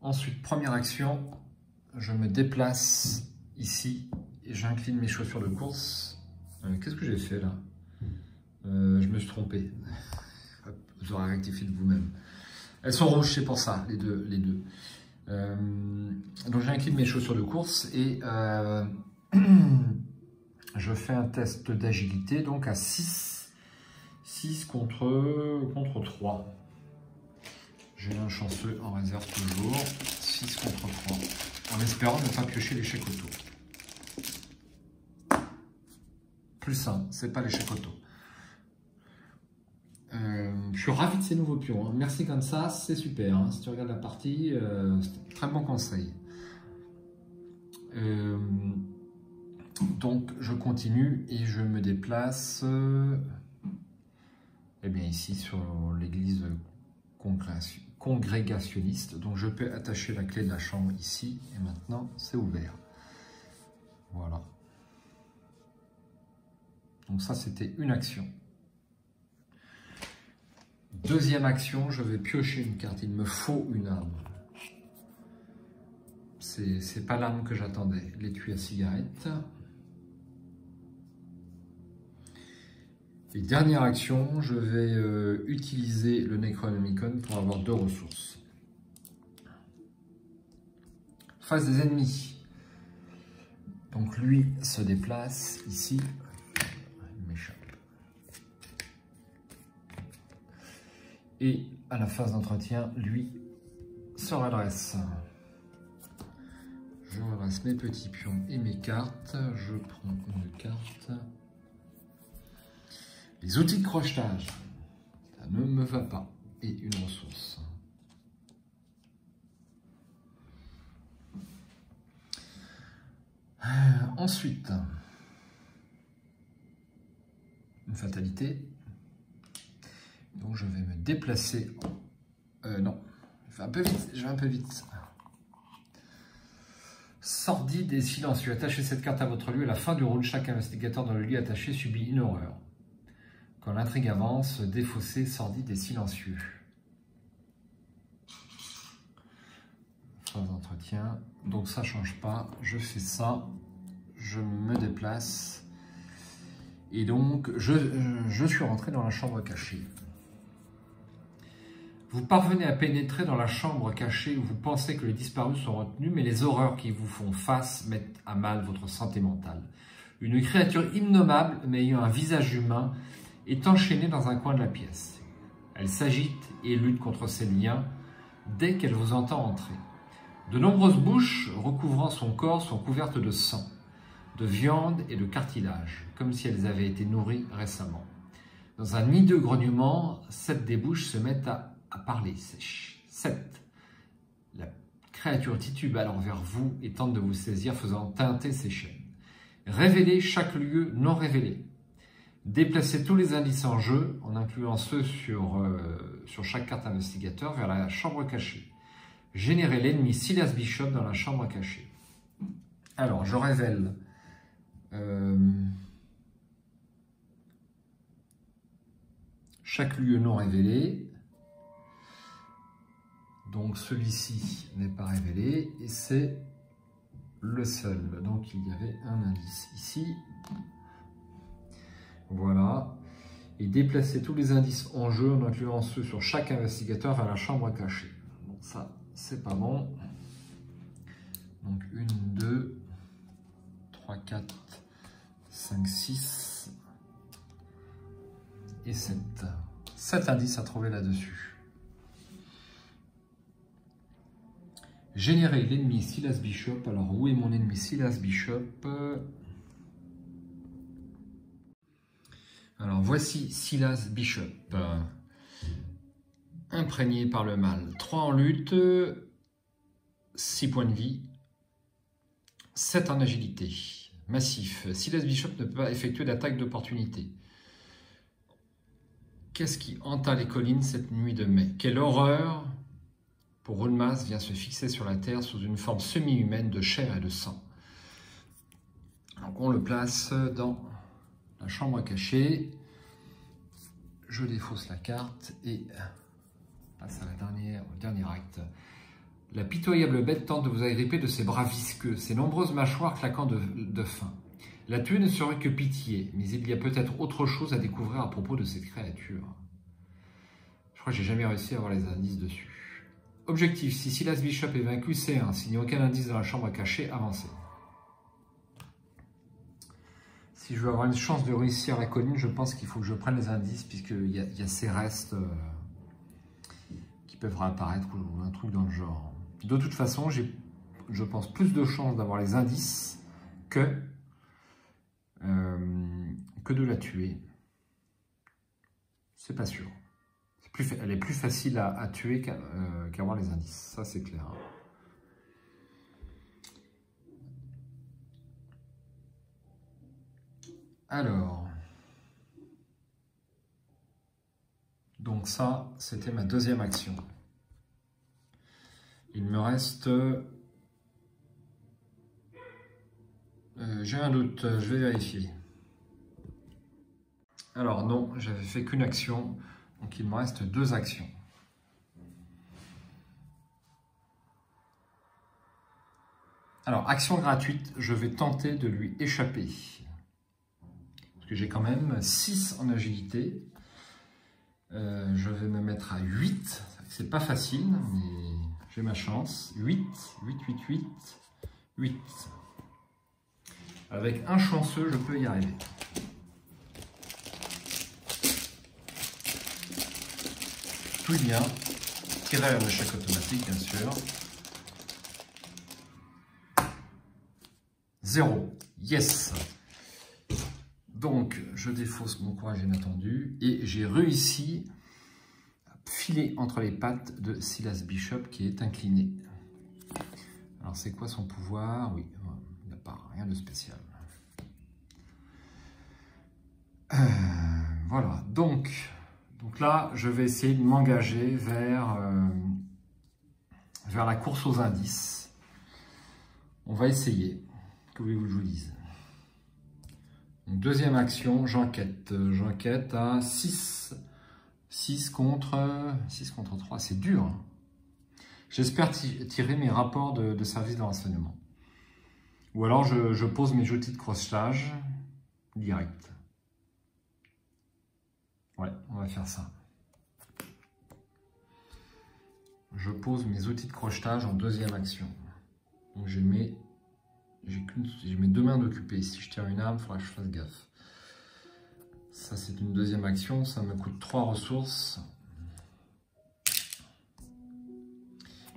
Speaker 1: Ensuite, première action, je me déplace ici et j'incline mes chaussures de course. Qu'est-ce que j'ai fait là? Je me suis trompé. Vous aurez rectifié de vous-même. Elles sont rouges, c'est pour ça, les deux. Donc j'incline mes chaussures de course et je fais un test d'agilité donc à 6 contre 3. J'ai un chanceux en réserve toujours. 6 contre 3. En espérant ne pas piocher l'échec auto. Plus 1, c'est pas l'échec auto. Je suis ravi de ces nouveaux pions. Hein. Merci comme ça, c'est super. Hein. Si tu regardes la partie, c'est un très bon conseil. Donc je continue et je me déplace ici sur l'église congrégationniste. Donc je peux attacher la clé de la chambre ici et maintenant c'est ouvert. Voilà. Donc ça c'était une action. Deuxième action, je vais piocher une carte. Il me faut une arme. c'est pas l'arme que j'attendais. L'étui à cigarette. Et dernière action, je vais utiliser le Necronomicon pour avoir 2 ressources. Face des ennemis. Donc lui se déplace ici. Il m'échappe. Et à la phase d'entretien, lui se redresse. Je redresse mes petits pions et mes cartes. Je prends une carte. Les outils de crochetage. Ça ne me va pas. Et une ressource. Ensuite, une fatalité. Donc je vais me déplacer. Non, je vais un peu vite. Sordide et silencieux. Attachez cette carte à votre lieu. À la fin du round, chaque investigateur dans le lieu attaché subit une horreur. Quand l'intrigue avance, défaussé, sordide et silencieux. Phase d'entretien. Donc ça ne change pas. Je fais ça. Je me déplace. Et donc, je suis rentré dans la chambre cachée. Vous parvenez à pénétrer dans la chambre cachée où vous pensez que les disparus sont retenus, mais les horreurs qui vous font face mettent à mal votre santé mentale. Une créature innommable, mais ayant un visage humain, est enchaînée dans un coin de la pièce. Elle s'agite et lutte contre ses liens dès qu'elle vous entend entrer. De nombreuses bouches recouvrant son corps sont couvertes de sang, de viande et de cartilage, comme si elles avaient été nourries récemment. Dans un hideux grognement, 7 des bouches se mettent à parler. 7. La créature titube alors vers vous et tente de vous saisir, faisant teinter ses chaînes. Révélez chaque lieu non révélé. Déplacez tous les indices en jeu, en incluant ceux sur chaque carte investigateur, vers la chambre cachée. Générez l'ennemi Silas Bishop dans la chambre cachée. Alors, je révèle chaque lieu non révélé. Donc celui-ci n'est pas révélé et c'est le seul. Donc il y avait un indice ici. Voilà. Et déplacer tous les indices en jeu en incluant ceux sur chaque investigateur vers la chambre cachée. Donc ça, c'est pas bon. Donc 1, 2, 3, 4, 5, 6 et 7. 7 indices à trouver là-dessus. Générer l'ennemi Silas Bishop. Alors, où est mon ennemi Silas Bishop? Alors, voici Silas Bishop. Imprégné par le mal. 3 en lutte, 6 points de vie, 7 en agilité. Massif. Silas Bishop ne peut pas effectuer d'attaque d'opportunité. Qu'est-ce qui hanta les collines cette nuit de mai? Quelle horreur! Pour Ulmas vient se fixer sur la terre sous une forme semi-humaine de chair et de sang. Donc on le place dans la chambre cachée. Je défausse la carte et passe à au dernier acte. La pitoyable bête tente de vous agripper de ses bras visqueux, ses nombreuses mâchoires claquant de faim. La tuer ne serait que pitié, mais il y a peut-être autre chose à découvrir à propos de cette créature. Je crois que j'ai jamais réussi à avoir les indices dessus. Objectif, si Silas Bishop est vaincu, c'est 1. S'il n'y a aucun indice dans la chambre cachée, avancez. Si je veux avoir une chance de réussir la colline, je pense qu'il faut que je prenne les indices, puisqu'il y a ces restes qui peuvent réapparaître ou un truc dans le genre. De toute façon, j'ai, je pense, plus de chances d'avoir les indices que de la tuer. C'est pas sûr. Elle est plus facile à tuer qu'avoir les indices, ça c'est clair. Alors, donc ça, c'était ma deuxième action. Il me reste... j'ai un doute, je vais vérifier. Alors non, j'avais fait qu'une action, donc il me reste 2 actions. Alors, action gratuite, je vais tenter de lui échapper. Parce que j'ai quand même 6 en agilité. Je vais me mettre à 8. C'est pas facile, mais j'ai ma chance. 8, 8, 8, 8, 8. Avec un chanceux, je peux y arriver. Tout bien. Tirer un échec automatique, bien sûr. 0. Yes. Donc, je défausse mon courage inattendu et j'ai réussi à filer entre les pattes de Silas Bishop qui est incliné. Alors, c'est quoi son pouvoir? Oui, il n'a pas rien de spécial. Voilà, donc là, je vais essayer de m'engager vers la course aux indices. On va essayer. Que voulez-vous que je vous dise? Donc, deuxième action, j'enquête. J'enquête à 6. 6 contre 3, c'est dur. Hein. J'espère tirer mes rapports de service de renseignement. Ou alors je pose mes outils de crochetage direct. Ouais, on va faire ça. Je pose mes outils de crochetage en deuxième action. Donc j'ai mes 2 mains d'occupées. Si je tire une arme, il faudra que je fasse gaffe. Ça, c'est une deuxième action. Ça me coûte 3 ressources.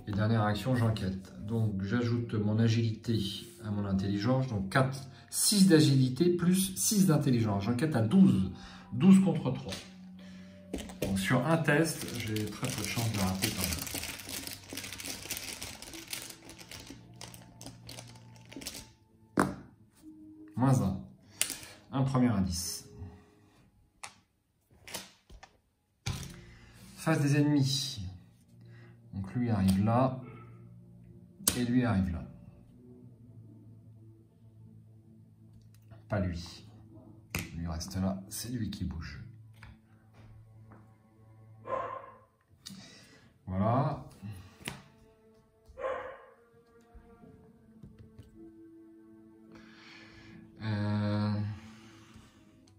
Speaker 1: Et dernière action, j'enquête. Donc j'ajoute mon agilité à mon intelligence. Donc 6 d'agilité plus 6 d'intelligence. J'enquête à 12. 12 contre 3. Donc sur un test, j'ai très peu de chance de rater quand même. Moins 1. Un premier indice. Face des ennemis. Donc lui arrive là. Et lui arrive là. Pas lui. Lui reste là. C'est lui qui bouge. Voilà.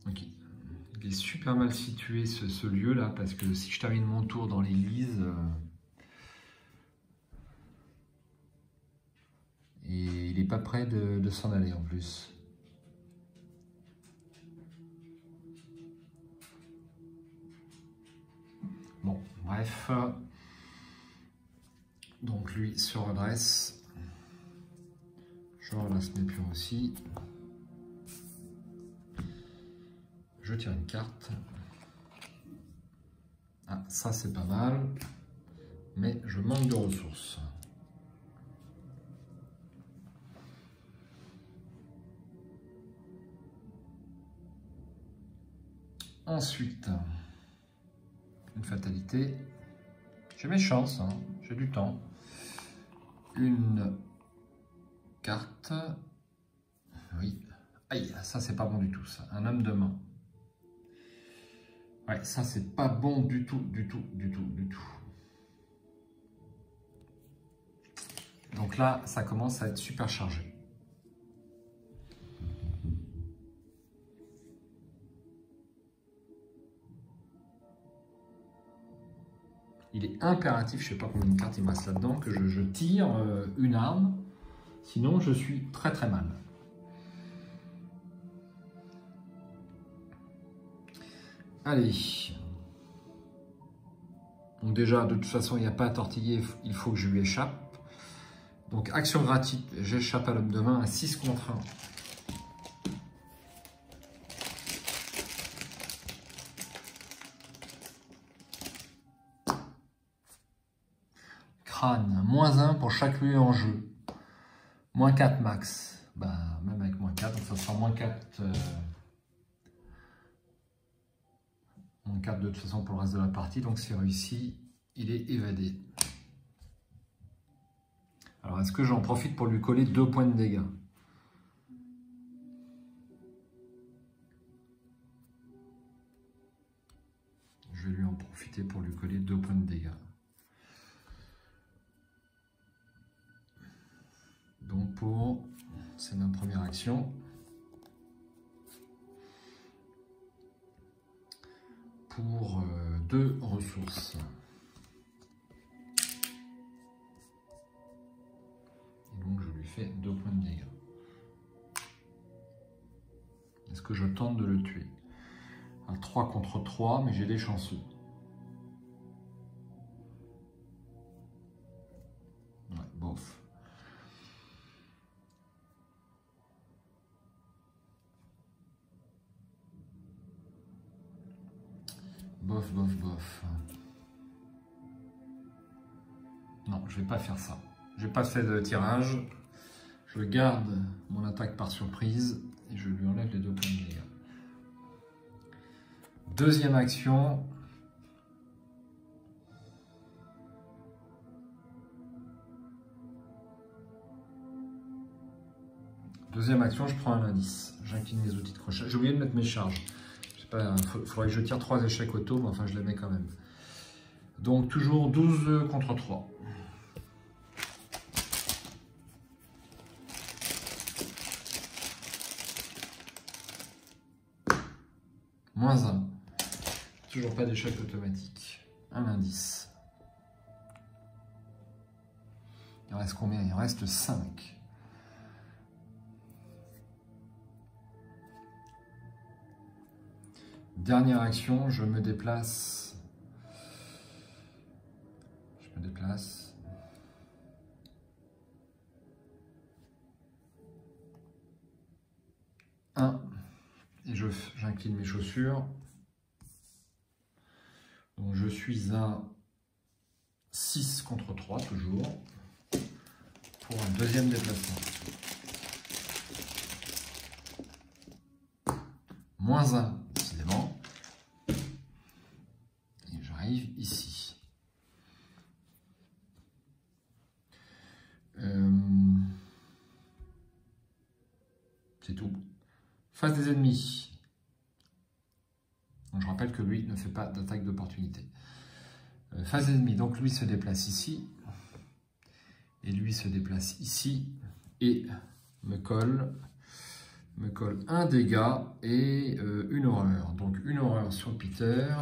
Speaker 1: Ok. Il est super mal situé ce lieu-là, parce que si je termine mon tour dans l'église, et il n'est pas prêt de s'en aller en plus. Bon, bref. Donc lui se redresse. Je redresse mes pions aussi. Je tire une carte. Ah, ça c'est pas mal. Mais je manque de ressources. Ensuite, une fatalité. J'ai mes chances, hein. J'ai du temps. Une carte. Oui. Aïe, ça c'est pas bon du tout, ça. Un homme de main. Ouais, ça c'est pas bon du tout, du tout, du tout, du tout. Donc là, ça commence à être super chargé. Il est impératif, je ne sais pas combien de cartes il me reste là-dedans, que je tire une arme. Sinon, je suis très très mal. Allez. Donc déjà, de toute façon, il n'y a pas à tortiller, il faut que je lui échappe. Donc, action gratuite, j'échappe à l'homme de main à 6 contre 1. Crâne, moins 1 pour chaque lieu en jeu. Moins 4 max. Bah, même avec moins 4, donc ça sera moins 4. Moins 4 de toute façon pour le reste de la partie, donc c'est réussi. Il est évadé. Alors, est-ce que j'en profite pour lui coller 2 points de dégâts? Je vais lui en profiter pour lui coller 2 points de dégâts. Donc pour, c'est notre première action, pour 2 ressources. Et donc je lui fais 2 points de dégâts. Est-ce que je tente de le tuer? À 3 contre 3, mais j'ai des chanceux. Ouais, bof. Bof, bof, bof. Non, je vais pas faire ça. Je vais pas faire de tirage. Je garde mon attaque par surprise et je lui enlève les 2 points de dégâts. Deuxième action. Deuxième action, je prends un indice. J'incline mes outils de crochet. J'ai oublié de mettre mes charges. Il faudrait que je tire 3 échecs auto, mais enfin je les mets quand même. Donc toujours 12 contre 3. Moins 1. Toujours pas d'échec automatique. Un indice. Il reste combien? Il reste 5. Dernière action, je me déplace. Je me déplace. Et j'incline mes chaussures. Donc je suis à 6 contre 3 toujours pour un deuxième déplacement. Moins 1, décidément. Et j'arrive ici. C'est tout. Face des ennemis. Donc, je rappelle que lui ne fait pas d'attaque d'opportunité. Face des ennemis, donc lui se déplace ici. Et lui se déplace ici. Et me colle un dégât et une horreur. Donc une horreur sur Peter,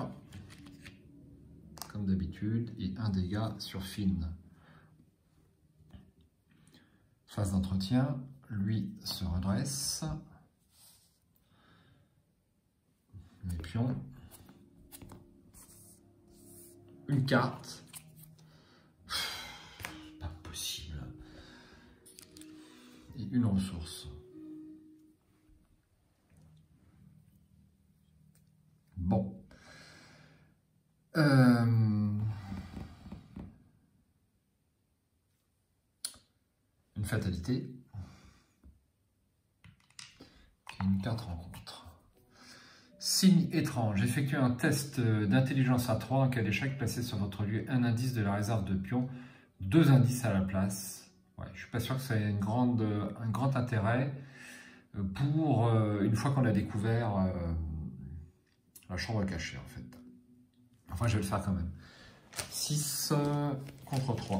Speaker 1: comme d'habitude, et un dégât sur Finn. Phase d'entretien, lui se redresse. Mes pions. Une carte. Pas possible. Et une ressource. Bon. Une fatalité. Et une carte rencontre. Signe étrange. Effectuez un test d'intelligence à 3. En cas d'échec, placez sur votre lieu un indice de la réserve de pions. 2 indices à la place. Ouais, je ne suis pas sûr que ça ait un grand intérêt pour, une fois qu'on a découvert la chambre cachée, en fait. Enfin, je vais le faire quand même. 6 contre 3.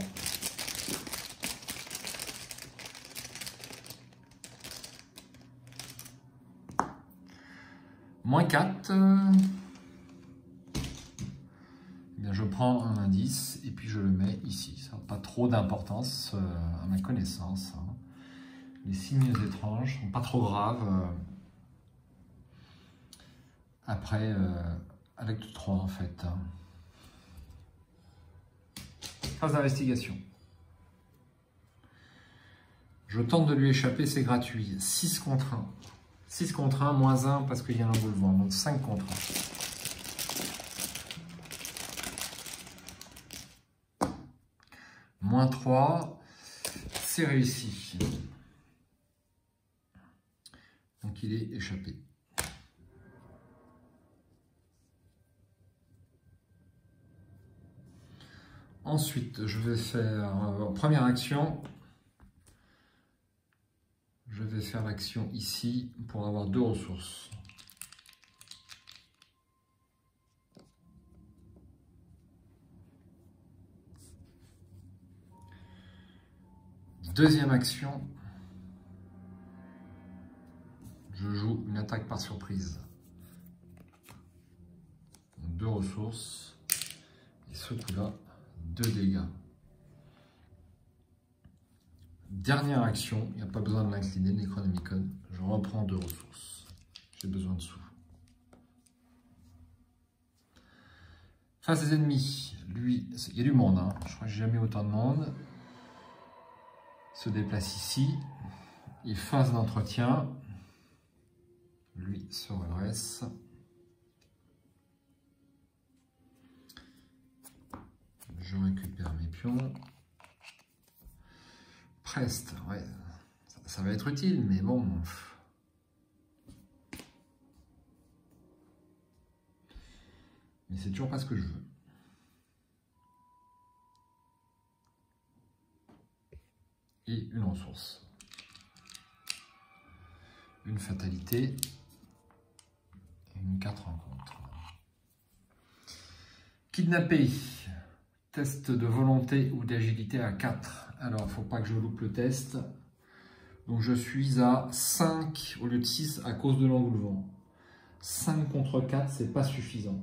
Speaker 1: Moins 4. Eh bien, je prends un indice et puis je le mets ici. Ça n'a pas trop d'importance à ma connaissance. Hein. Les signes étranges ne sont pas trop graves. Après, avec 3 en fait. Hein. Phase d'investigation. Je tente de lui échapper, c'est gratuit. 6 contre 1. 6 contre 1, moins 1 parce qu'il y a un envolvement. Donc 5 contre 1. Moins 3, c'est réussi. Donc il est échappé. Ensuite, je vais faire première action. Je vais faire l'action ici pour avoir 2 ressources. Deuxième action, joue une attaque par surprise. 2 ressources. Et ce coup-là, 2 dégâts. Dernière action, il n'y a pas besoin de l'incliner, Necronomicon. Je reprends 2 ressources. J'ai besoin de sous. Face des ennemis, lui, il y a du monde, hein. Je crois que j'ai jamais autant de monde. Il se déplace ici. Il phase d'entretien. Lui se redresse. Je récupère mes pions. Preste, ouais, ça va être utile, mais bon. Mais c'est toujours pas ce que je veux. Et une ressource. Une fatalité. Une 4 rencontres. Kidnappé. Test de volonté ou d'agilité à 4. Alors, il ne faut pas que je loupe le test. Donc, je suis à 5 au lieu de 6 à cause de l'engoulevent. 5 contre 4, c'est pas suffisant.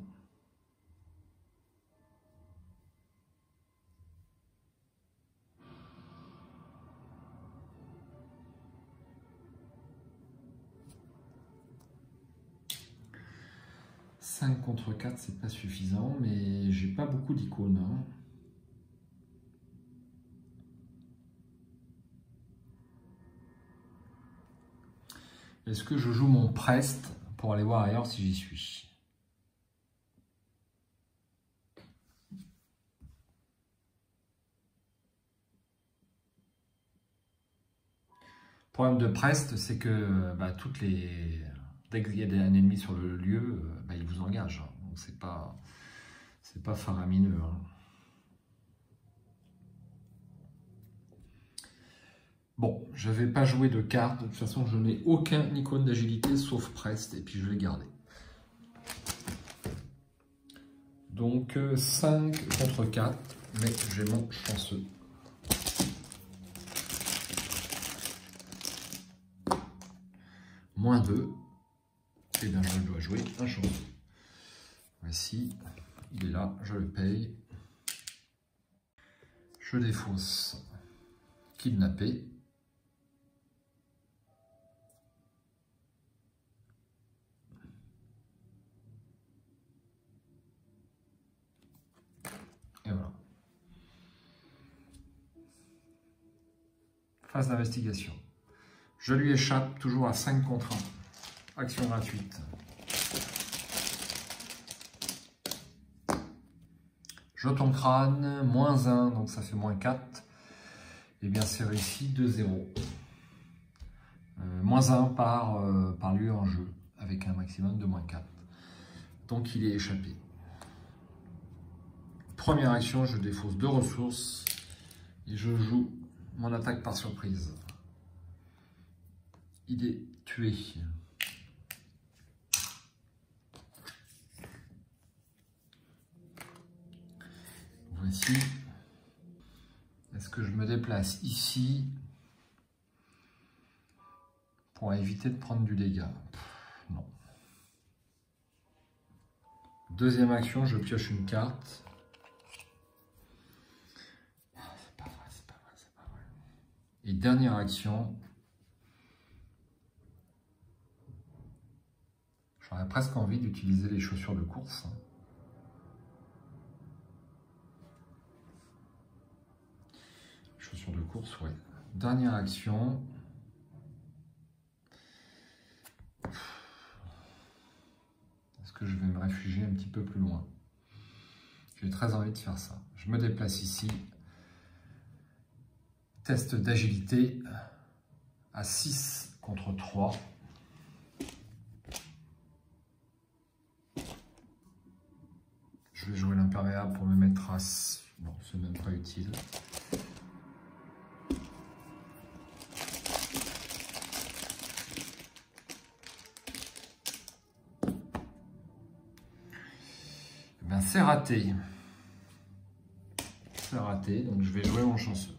Speaker 1: « 5 contre 4, c'est pas suffisant, mais j'ai pas beaucoup d'icônes. Hein. Est-ce que je joue mon Prest pour aller voir ailleurs si j'y suis? Le problème de Prest, c'est que dès qu'il y a un ennemi sur le lieu, il vous engage. Hein. Donc c'est pas faramineux. Hein. Bon, je ne vais pas jouer de cartes. De toute façon, je n'ai aucun icône d'agilité sauf Prest. Et puis, je vais garder. Donc, 5 contre 4. Mais j'ai mon chanceux. Moins 2. Et bien, je dois jouer un chanceux. Voici. Il est là. Je le paye. Je défausse. Kidnappé. Et voilà. Phase d'investigation. Je lui échappe toujours à 5 contre 1. Action gratuite. Jeton crâne, moins 1, donc ça fait moins 4. Et bien c'est réussi, 2-0. Moins 1 par lieu en jeu, avec un maximum de moins 4. Donc il est échappé. Première action, je défausse 2 ressources et je joue mon attaque par surprise. Il est tué. Voici. Est-ce que je me déplace ici pour éviter de prendre du dégât? Non. Deuxième action, je pioche une carte. C'est pas vrai. Et dernière action, j'aurais presque envie d'utiliser les chaussures de course. Chaussures de course, ouais. Dernière action. Est-ce que je vais me réfugier un petit peu plus loin? J'ai très envie de faire ça. Je me déplace ici. Test d'agilité à 6 contre 3. Je vais jouer l'imperméable pour me mettre à... Non, c'est même pas utile. Ben, c'est raté. C'est raté, donc je vais jouer mon chanceux.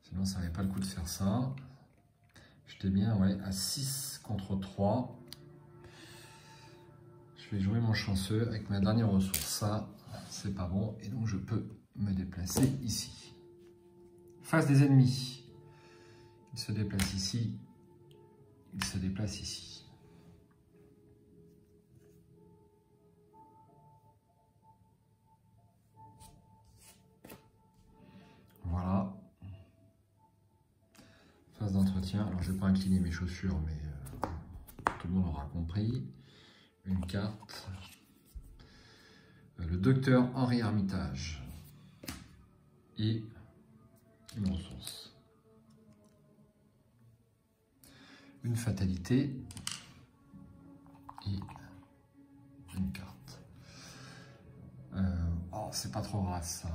Speaker 1: Sinon, ça n'avait pas le coup de faire ça. J'étais bien, ouais, à 6 contre 3. Je vais jouer mon chanceux avec ma dernière ressource. Ça, c'est pas bon. Et donc, je peux me déplacer ici. Face des ennemis. Il se déplace ici. Il se déplace ici. Voilà. Phase d'entretien. Alors, je ne vais pas incliner mes chaussures, mais tout le monde aura compris. Une carte. Le docteur Henri Armitage. Et une ressource. Une fatalité. Et une carte. Oh, c'est pas trop grave ça.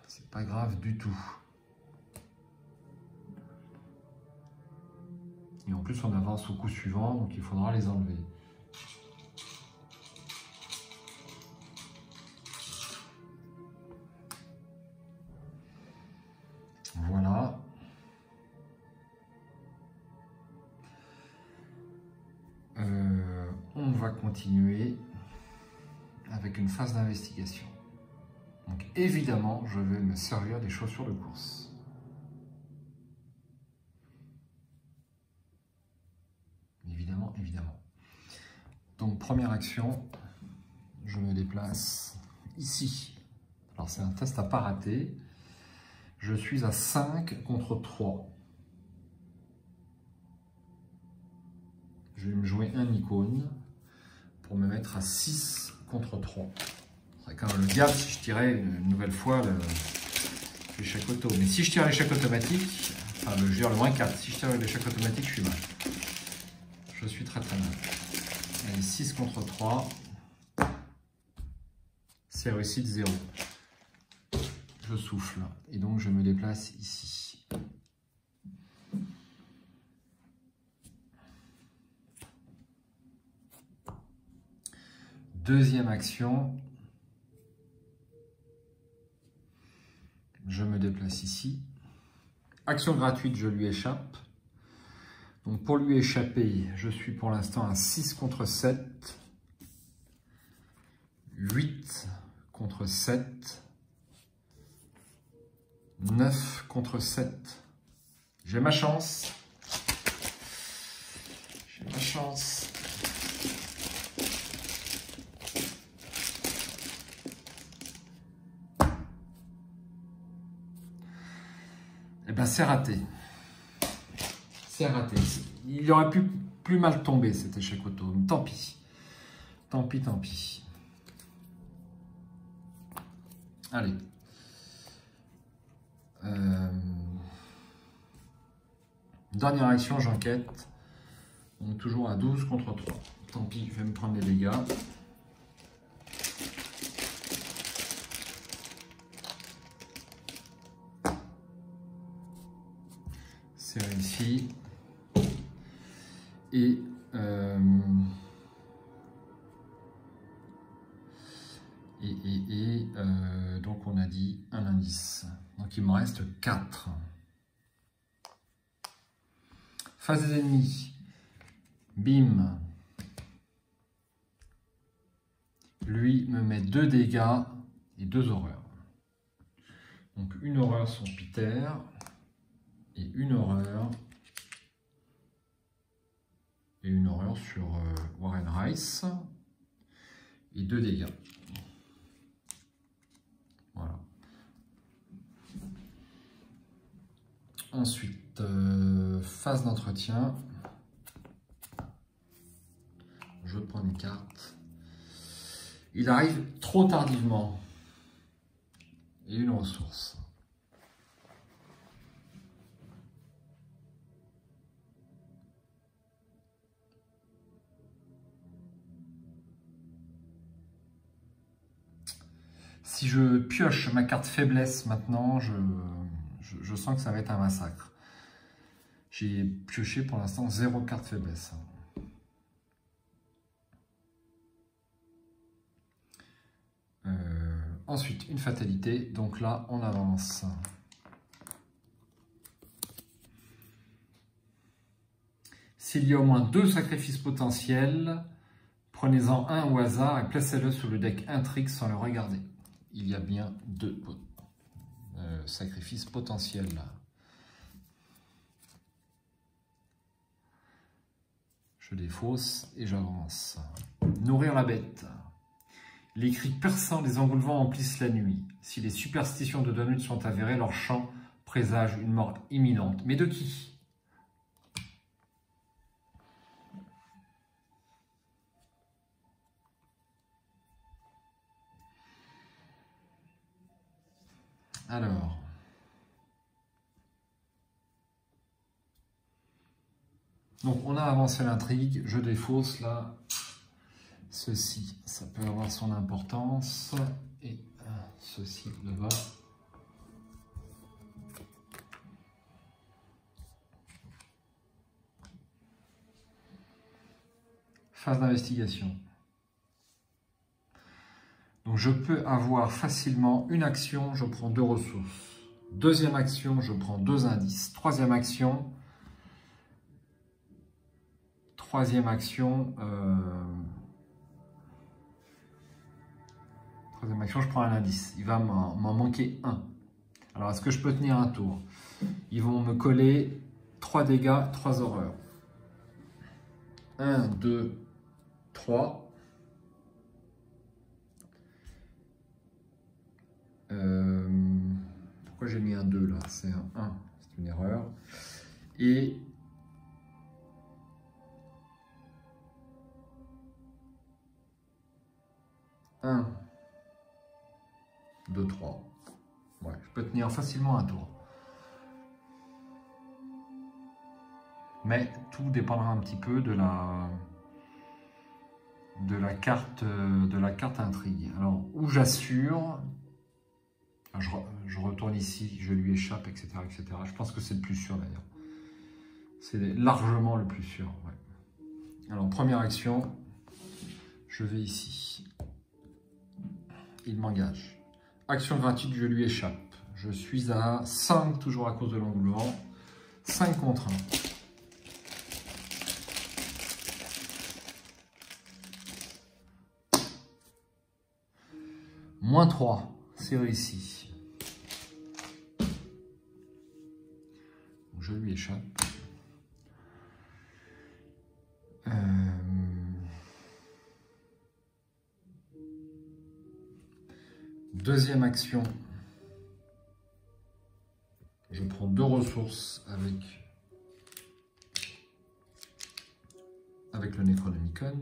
Speaker 1: C'est pas grave du tout. Et en plus, on avance au coup suivant, donc il faudra les enlever. Voilà. On va continuer avec une phase d'investigation. Donc évidemment, je vais me servir des chaussures de course. Évidemment, évidemment. Donc première action, je me déplace ici. Alors c'est un test à pas rater. Je suis à 5 contre 3. Je vais me jouer un icône pour me mettre à 6 contre 3. C'est quand même le diable si je tirais une nouvelle fois l'échec auto. Mais si je tire l'échec automatique, enfin je veux dire le moins 4, si je tire l'échec automatique, je suis mal. Je suis très très mal. Allez, 6 contre 3. C'est réussite 0. Je souffle et donc je me déplace ici. Deuxième action, je me déplace ici. Action gratuite, je lui échappe. Donc pour lui échapper, je suis pour l'instant à 6 contre 7. 8 contre 7. 9 contre 7. J'ai ma chance. J'ai ma chance. Eh bien, c'est raté. C'est raté. Il aurait pu plus mal tomber cet échec auto. Tant pis. Tant pis, tant pis. Allez. Dernière action, j'enquête. On est toujours à 12 contre 3. Tant pis, je vais me prendre les dégâts. C'est réussi. Et donc on a dit un indice. Donc il me reste 4. Face des ennemis. Bim. Lui me met 2 dégâts et 2 horreurs. Donc une horreur sur Peter et une horreur sur Warren Rice et 2 dégâts. Voilà. Ensuite, phase d'entretien. Je prends une carte. Il arrive trop tardivement. Et une ressource. Si je pioche ma carte faiblesse maintenant, je sens que ça va être un massacre. J'ai pioché pour l'instant 0 carte faiblesse. Ensuite, une fatalité. Donc là, on avance. S'il y a au moins 2 sacrifices potentiels, prenez-en un au hasard et placez-le sur le deck intrigue sans le regarder. Il y a bien 2 sacrifices potentiels. Je défausse et j'avance. Nourrir la bête. Les cris perçants des engoulevents emplissent la nuit. Si les superstitions de Dunwich sont avérées, leur chant présage une mort imminente. Mais de qui? Alors, donc on a avancé l'intrigue, je défausse là, ceci, ça peut avoir son importance, et ceci là-bas. Phase d'investigation. Donc je peux avoir facilement une action, je prends 2 ressources. Deuxième action, je prends 2 indices. Troisième action, je prends un indice. Il va m'en manquer un. Alors, est-ce que je peux tenir un tour? Ils vont me coller 3 dégâts, 3 horreurs. 1, 2, 3. Pourquoi j'ai mis un 2 là? C'est un 1, c'est une erreur. Et un, 2, 3. Ouais, je peux tenir facilement un tour. Mais tout dépendra un petit peu de la carte intrigue. Alors, où j'assure, je retourne ici, je lui échappe, etc., etc. Je pense que c'est le plus sûr d'ailleurs. C'est largement le plus sûr. Ouais. Alors, première action, je vais ici. Il m'engage. Action gratuite, je lui échappe. Je suis à 5, toujours à cause de l'engoulement. 5 contre 1. Moins 3, c'est réussi. Je lui échappe. Deuxième action. Je prends 2 ressources avec le Necronomicon.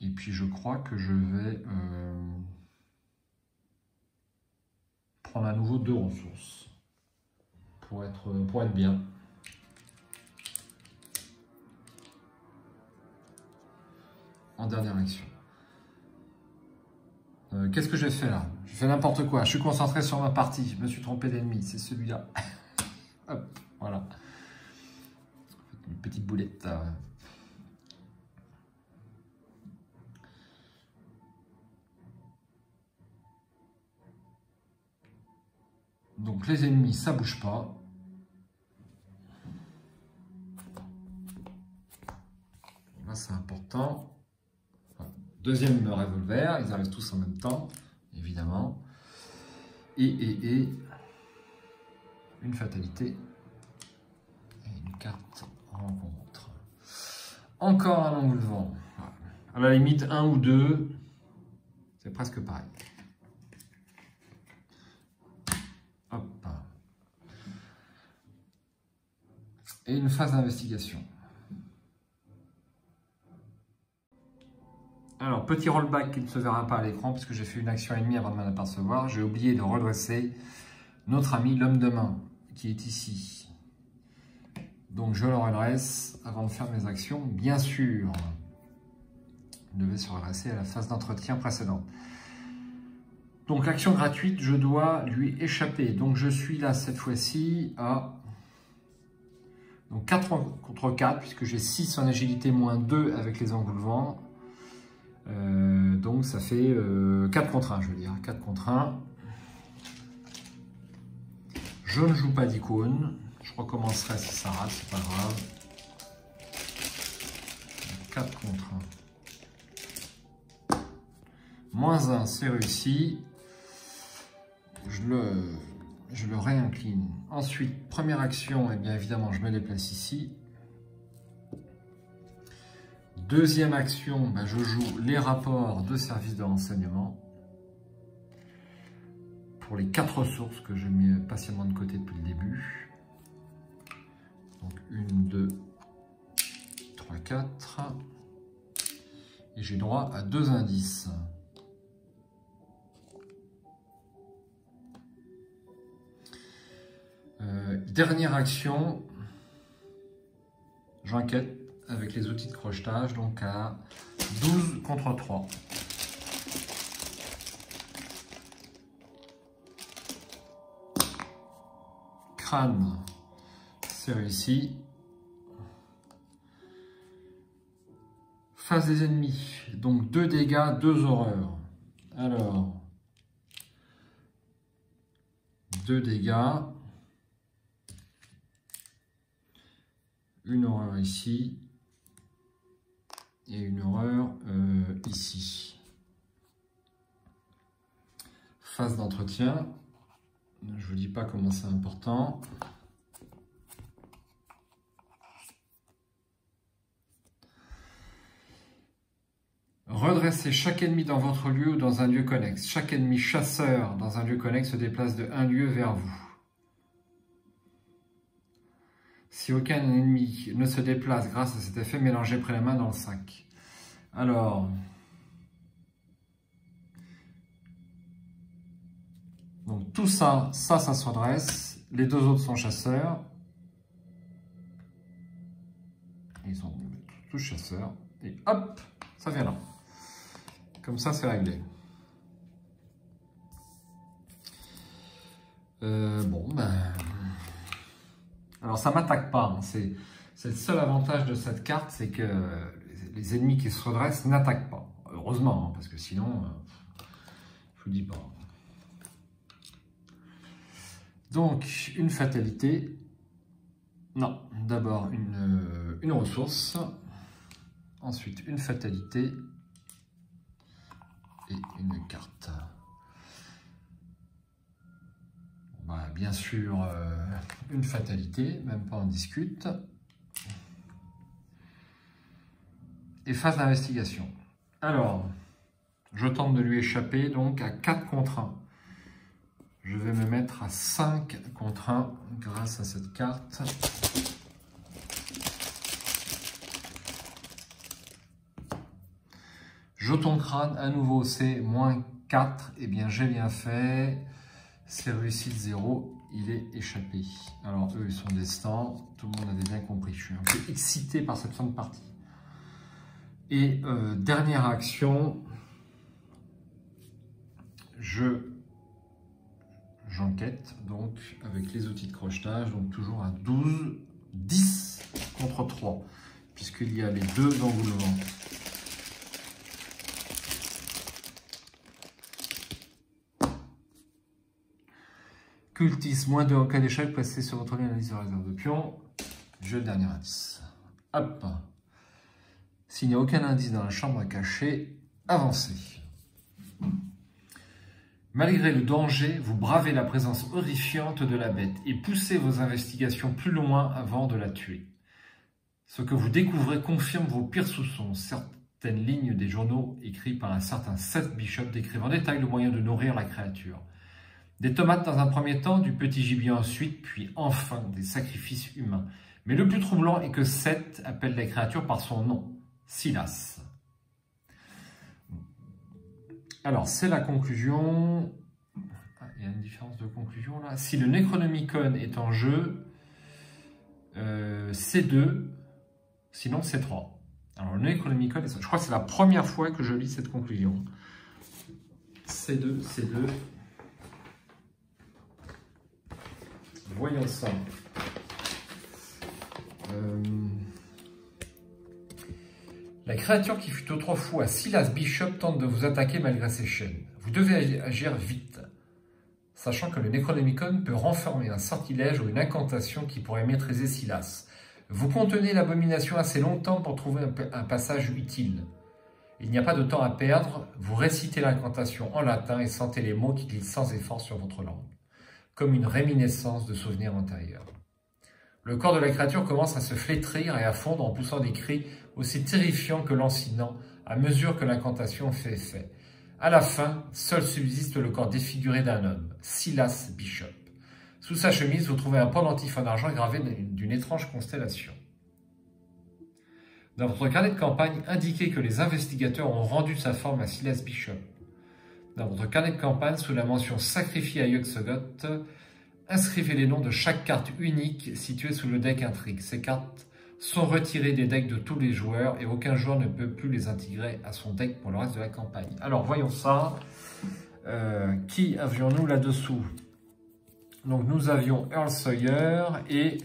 Speaker 1: Et puis je crois que je vais prendre à nouveau 2 ressources pour être bien. En dernière action. Qu'est-ce que j'ai fait là? J'ai fait n'importe quoi. Je suis concentré sur ma partie. Je me suis trompé d'ennemi. C'est celui-là. Hop, voilà. Une petite boulette. Donc les ennemis, ça bouge pas. Là, c'est important. Deuxième revolver, ils arrivent tous en même temps, évidemment. Et une fatalité. Et une carte rencontre. Encore un engoulevent. À la limite, 1 ou 2, c'est presque pareil. Hop. Et une phase d'investigation. Alors, petit rollback qui ne se verra pas à l'écran puisque j'ai fait une action ennemie avant de m'en apercevoir. J'ai oublié de redresser notre ami l'homme de main qui est ici. Donc, je le redresse avant de faire mes actions. Bien sûr, il devait se redresser à la phase d'entretien précédente. Donc, action gratuite, je dois lui échapper. Donc, je suis là cette fois-ci à donc 4 contre 4 puisque j'ai 6 en agilité moins 2 avec les engoulevents. Donc ça fait 4 contre 1, je veux dire, 4 contre 1. Je ne joue pas d'icône. Je recommencerai si ça rate, c'est pas grave. 4 contre 1. Moins 1, c'est réussi. Je le réincline. Ensuite, première action, et bien évidemment, je me déplace ici. Deuxième action, ben, je joue les rapports de service de renseignement pour les 4 ressources que j'ai mis patiemment de côté depuis le début. Donc 1, 2, 3, 4. Et j'ai droit à 2 indices. Dernière action, j'enquête avec les outils de crochetage, donc à 12 contre 3. Crâne, c'est réussi. Face des ennemis, donc 2 dégâts, 2 horreurs. Alors, 2 dégâts. Une horreur ici. Et une horreur ici. Phase d'entretien. Je ne vous dis pas comment c'est important. Redressez chaque ennemi dans votre lieu ou dans un lieu connexe. Chaque ennemi chasseur dans un lieu connexe se déplace de 1 lieu vers vous. Si aucun ennemi ne se déplace grâce à cet effet, mélangez près la main dans le sac. Alors, donc tout ça, ça se redresse. Les 2 autres sont chasseurs. Ils sont tous chasseurs. Et hop, ça vient là. Comme ça, c'est réglé. Bon, ben... Alors, ça ne m'attaque pas. Hein. C'est le seul avantage de cette carte, c'est que les ennemis qui se redressent n'attaquent pas. Heureusement, hein, parce que sinon, je ne vous dis pas. Donc, une fatalité. Non, d'abord une ressource. Ensuite, une fatalité. Et une carte. Bah, bien sûr, une fatalité, même pas en discute. Et phase d'investigation. Alors, je tente de lui échapper, donc à 4 contre 1. Je vais me mettre à 5 contre 1 grâce à cette carte. Jeton crâne, à nouveau, c'est moins 4. Eh bien, j'ai bien fait. C'est réussite 0. Il est échappé. Alors, eux, ils sont destins. Tout le monde avait bien compris. Je suis un peu excité par cette fin de partie. Et dernière action. J'enquête, donc, avec les outils de crochetage. Donc, toujours à 10 contre 3. Puisqu'il y a les 2 d'engoulement. Cultiste, moins 2 en cas d'échec, placé sur votre ligne d'indice de réserve de pion. Je le dernier indice. Hop. S'il n'y a aucun indice dans la chambre cachée, avancez. Malgré le danger, vous bravez la présence horrifiante de la bête et poussez vos investigations plus loin avant de la tuer. Ce que vous découvrez confirme vos pires soupçons. Certaines lignes des journaux écrits par un certain Seth Bishop décrivent en détail le moyen de nourrir la créature. Des tomates dans un premier temps, du petit gibier ensuite, puis enfin des sacrifices humains. Mais le plus troublant est que Seth appelle la créature par son nom, Silas. Alors, c'est la conclusion. Ah, il y a une différence de conclusion là. Si le Necronomicon est en jeu, c'est 2, sinon c'est 3. Alors, le Necronomicon, je crois que c'est la première fois que je lis cette conclusion. C2, C2. Voyons ça. La créature qui fut autrefois Silas Bishop tente de vous attaquer malgré ses chaînes. Vous devez agir vite. sachant que le Necronomicon peut renfermer un sortilège ou une incantation qui pourrait maîtriser Silas. Vous contenez l'abomination assez longtemps pour trouver un passage utile. Il n'y a pas de temps à perdre, vous récitez l'incantation en latin et sentez les mots qui glissent sans effort sur votre langue, comme une réminiscence de souvenirs antérieurs. Le corps de la créature commence à se flétrir et à fondre en poussant des cris aussi terrifiants que lancinants à mesure que l'incantation fait effet. À la fin, seul subsiste le corps défiguré d'un homme, Silas Bishop. Sous sa chemise, vous trouvez un pendentif en argent gravé d'une étrange constellation. Dans votre carnet de campagne, indiquez que les investigateurs ont rendu sa forme à Silas Bishop. Dans votre carnet de campagne, sous la mention « Sacrifié à Yog-Sothoth », inscrivez les noms de chaque carte unique située sous le deck Intrigue. Ces cartes sont retirées des decks de tous les joueurs et aucun joueur ne peut plus les intégrer à son deck pour le reste de la campagne. Alors, voyons ça. Qui avions-nous là-dessous? Donc, nous avions Earl Sawyer et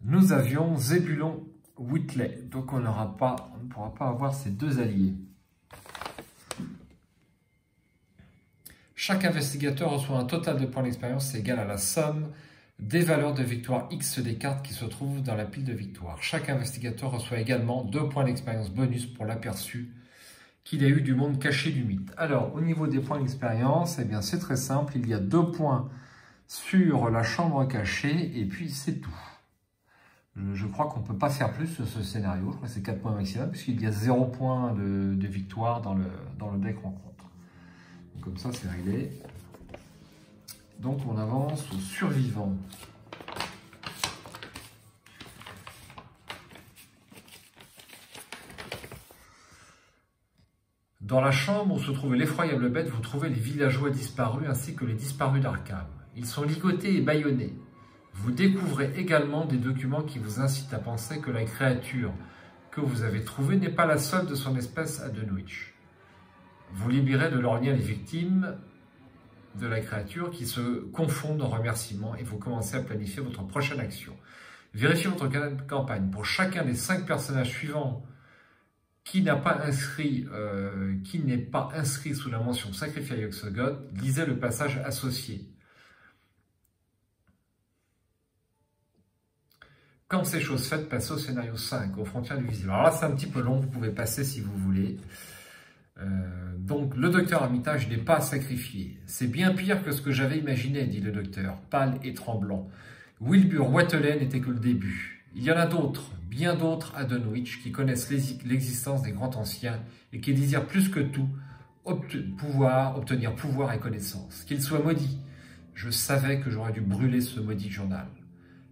Speaker 1: nous avions Zebulon Whitley. Donc, on ne pourra pas avoir ces deux alliés. Chaque investigateur reçoit un total de points d'expérience égal à la somme des valeurs de victoire X des cartes qui se trouvent dans la pile de victoire. Chaque investigateur reçoit également 2 points d'expérience bonus pour l'aperçu qu'il a eu du monde caché du mythe. Alors, au niveau des points d'expérience, eh bien, c'est très simple. Il y a 2 points sur la chambre cachée et puis c'est tout. Je crois qu'on ne peut pas faire plus sur ce scénario. Je crois que c'est 4 points maximum puisqu'il y a 0 points de victoire dans le deck rencontre. Comme ça, c'est réglé. Donc, on avance au survivant. Dans la chambre où se trouvait l'effroyable bête, vous trouvez les villageois disparus ainsi que les disparus d'Arkham. Ils sont ligotés et bâillonnés. Vous découvrez également des documents qui vous incitent à penser que la créature que vous avez trouvée n'est pas la seule de son espèce à Dunwich. Vous libérez de leur lien les victimes de la créature qui se confondent en remerciements et vous commencez à planifier votre prochaine action. Vérifiez votre carnet de campagne. Pour chacun des 5 personnages suivants qui n'est pas inscrit sous la mention Sacrifié à Yog-Sothoth, lisez le passage associé. Quand ces choses faites, passez au scénario 5, aux frontières du visible. Alors là, c'est un petit peu long, vous pouvez passer si vous voulez. Donc, le docteur Armitage n'est pas sacrifié. C'est bien pire que ce que j'avais imaginé, dit le docteur, pâle et tremblant. Wilbur Whateley n'était que le début. Il y en a d'autres, bien d'autres à Dunwich, qui connaissent l'existence des grands anciens et qui désirent plus que tout obtenir pouvoir et connaissance. Qu'il soit maudit. Je savais que j'aurais dû brûler ce maudit journal.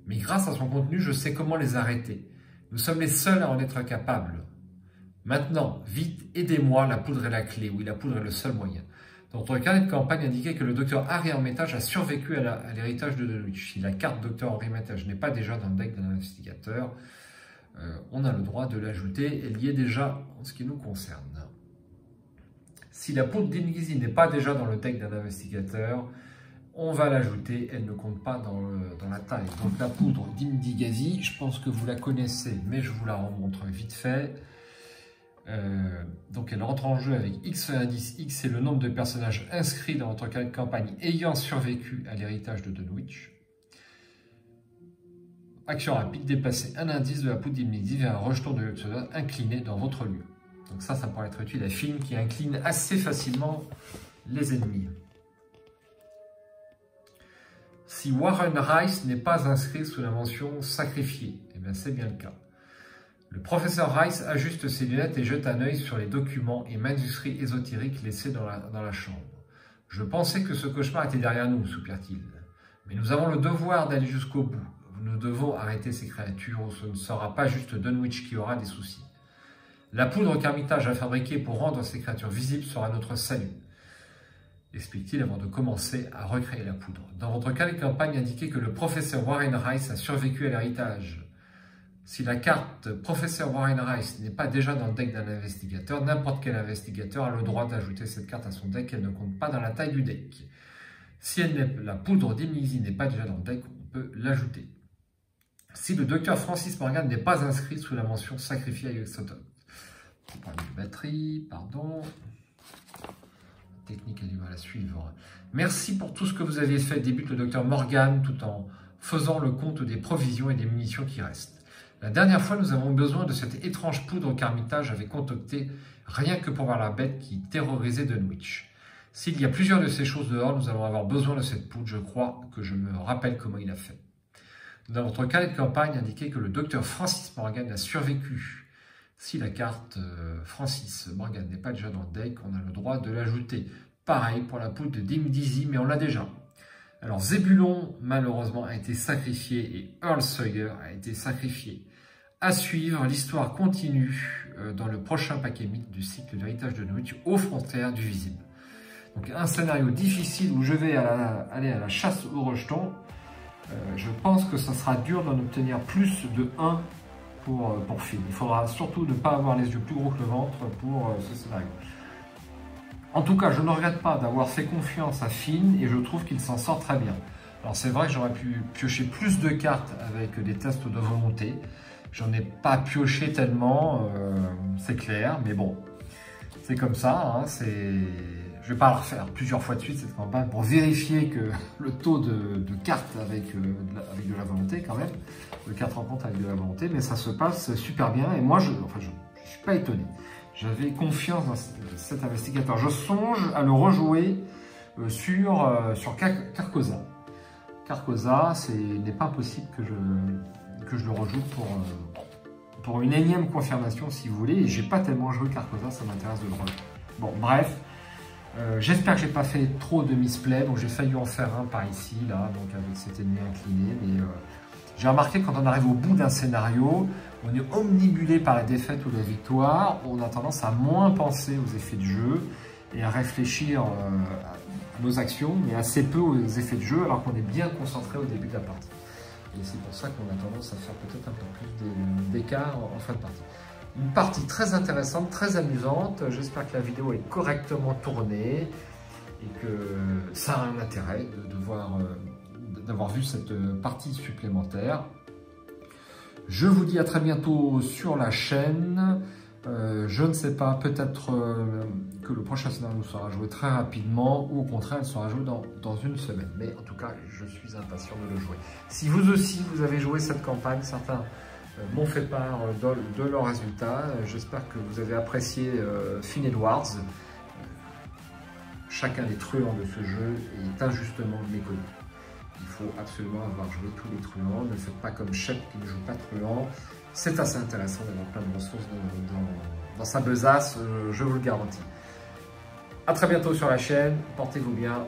Speaker 1: Mais grâce à son contenu, je sais comment les arrêter. Nous sommes les seuls à en être capables. Maintenant, vite, aidez-moi, la poudre est la clé. Oui, la poudre est le seul moyen. Dans notre carnet de campagne indiquait que le docteur Harry Armitage a survécu à l'héritage de Dunwich. Si la carte docteur Harry Armitage n'est pas déjà dans le deck d'un investigateur, on a le droit de l'ajouter. Elle y est déjà en ce qui nous concerne. Si la poudre d'Ingizi n'est pas déjà dans le deck d'un investigateur, on va l'ajouter, elle ne compte pas dans la taille. Donc la poudre d'Indigazi, je pense que vous la connaissez, mais je vous la remontre vite fait. Donc elle rentre en jeu avec X indice. X c'est le nombre de personnages inscrits dans votre carnet de campagne ayant survécu à l'héritage de Dunwich. Action rapide, déplacer un indice de la poudre d'Indigazi vers un rejeton de Yog-Sothoth incliné dans votre lieu. Donc ça pourrait être utile à film qui incline assez facilement les ennemis. Si Warren Rice n'est pas inscrit sous la mention sacrifié, eh bien c'est bien le cas. Le professeur Rice ajuste ses lunettes et jette un œil sur les documents et manuscrits ésotériques laissés dans la chambre. Je pensais que ce cauchemar était derrière nous, soupire-t-il. Mais nous avons le devoir d'aller jusqu'au bout. Nous devons arrêter ces créatures ou ce ne sera pas juste Dunwich qui aura des soucis. La poudre qu'Armitage a fabriquée pour rendre ces créatures visibles sera notre salut, explique-t-il avant de commencer à recréer la poudre. Dans votre carnet de campagne, indiquez que le professeur Warren Rice a survécu à l'héritage. Si la carte professeur Warren Rice n'est pas déjà dans le deck d'un investigateur, n'importe quel investigateur a le droit d'ajouter cette carte à son deck, elle ne compte pas dans la taille du deck. Si la poudre d'Ingizi n'est pas déjà dans le deck, on peut l'ajouter. Si le docteur Francis Morgan n'est pas inscrit sous la mention sacrifié à Yog-Sothoth. On parle de batterie, pardon. technique a du mal à suivre. Merci pour tout ce que vous avez fait, débute le docteur Morgan, tout en faisant le compte des provisions et des munitions qui restent. La dernière fois, nous avons besoin de cette étrange poudre qu'Armitage avait concoctée rien que pour voir la bête qui terrorisait Dunwich. S'il y a plusieurs de ces choses dehors, nous allons avoir besoin de cette poudre. Je crois que je me rappelle comment il a fait. Dans votre carnet de campagne, indiquez que le docteur Francis Morgan a survécu. Si la carte Francis Morgan n'est pas déjà dans le deck, on a le droit de l'ajouter. Pareil pour la poudre de Dim Dizzy, mais on l'a déjà. Alors Zébulon, malheureusement, a été sacrifié et Earl Sawyer a été sacrifié. À suivre, l'histoire continue dans le prochain paquet mythe du cycle de l'héritage de Dunwich aux frontières du visible. Donc un scénario difficile où je vais aller à la chasse aux rejetons. Je pense que ça sera dur d'en obtenir plus de 1 pour Finn. Il faudra surtout ne pas avoir les yeux plus gros que le ventre pour ce scénario. En tout cas, je ne regrette pas d'avoir fait confiance à Finn et je trouve qu'il s'en sort très bien. Alors c'est vrai que j'aurais pu piocher plus de cartes avec des tests de volonté. J'en ai pas pioché tellement, c'est clair, mais bon, c'est comme ça. Hein, je vais pas le refaire plusieurs fois de suite cette campagne pour vérifier que le taux de cartes avec de la volonté quand même, de cartes rencontres avec de la volonté, mais ça se passe super bien et moi je suis pas étonné. J'avais confiance dans cet investigateur. Je songe à le rejouer sur Carcosa. Carcosa, il n'est pas impossible que je le rejoue pour une énième confirmation si vous voulez. Et j'ai pas tellement joué Carcosa, ça m'intéresse de le rejouer. Bon, bref. J'espère que j'ai pas fait trop de misplay. Donc j'ai failli en faire un par ici, là, donc avec cet ennemi incliné. Mais j'ai remarqué quand on arrive au bout d'un scénario, on est omnibulé par la défaite ou la victoire. On a tendance à moins penser aux effets de jeu et à réfléchir à nos actions, mais assez peu aux effets de jeu, alors qu'on est bien concentré au début de la partie. Et c'est pour ça qu'on a tendance à faire peut-être un peu plus d'écart en fin de partie. Une partie très intéressante, très amusante. J'espère que la vidéo est correctement tournée et que ça a un intérêt d'avoir vu cette partie supplémentaire. Je vous dis à très bientôt sur la chaîne. Je ne sais pas, peut-être que le prochain scénario sera joué très rapidement ou au contraire, il sera joué dans une semaine. Mais en tout cas, je suis impatient de le jouer. Si vous aussi, vous avez joué cette campagne, certains m'ont fait part de leurs résultats. J'espère que vous avez apprécié Finn Edwards. Chacun des truands de ce jeu est injustement méconnu. Il faut absolument avoir joué tous les truands. Ne faites pas comme Shep qui ne joue pas truand. C'est assez intéressant d'avoir plein de ressources dans sa besace, je vous le garantis. A très bientôt sur la chaîne. Portez-vous bien.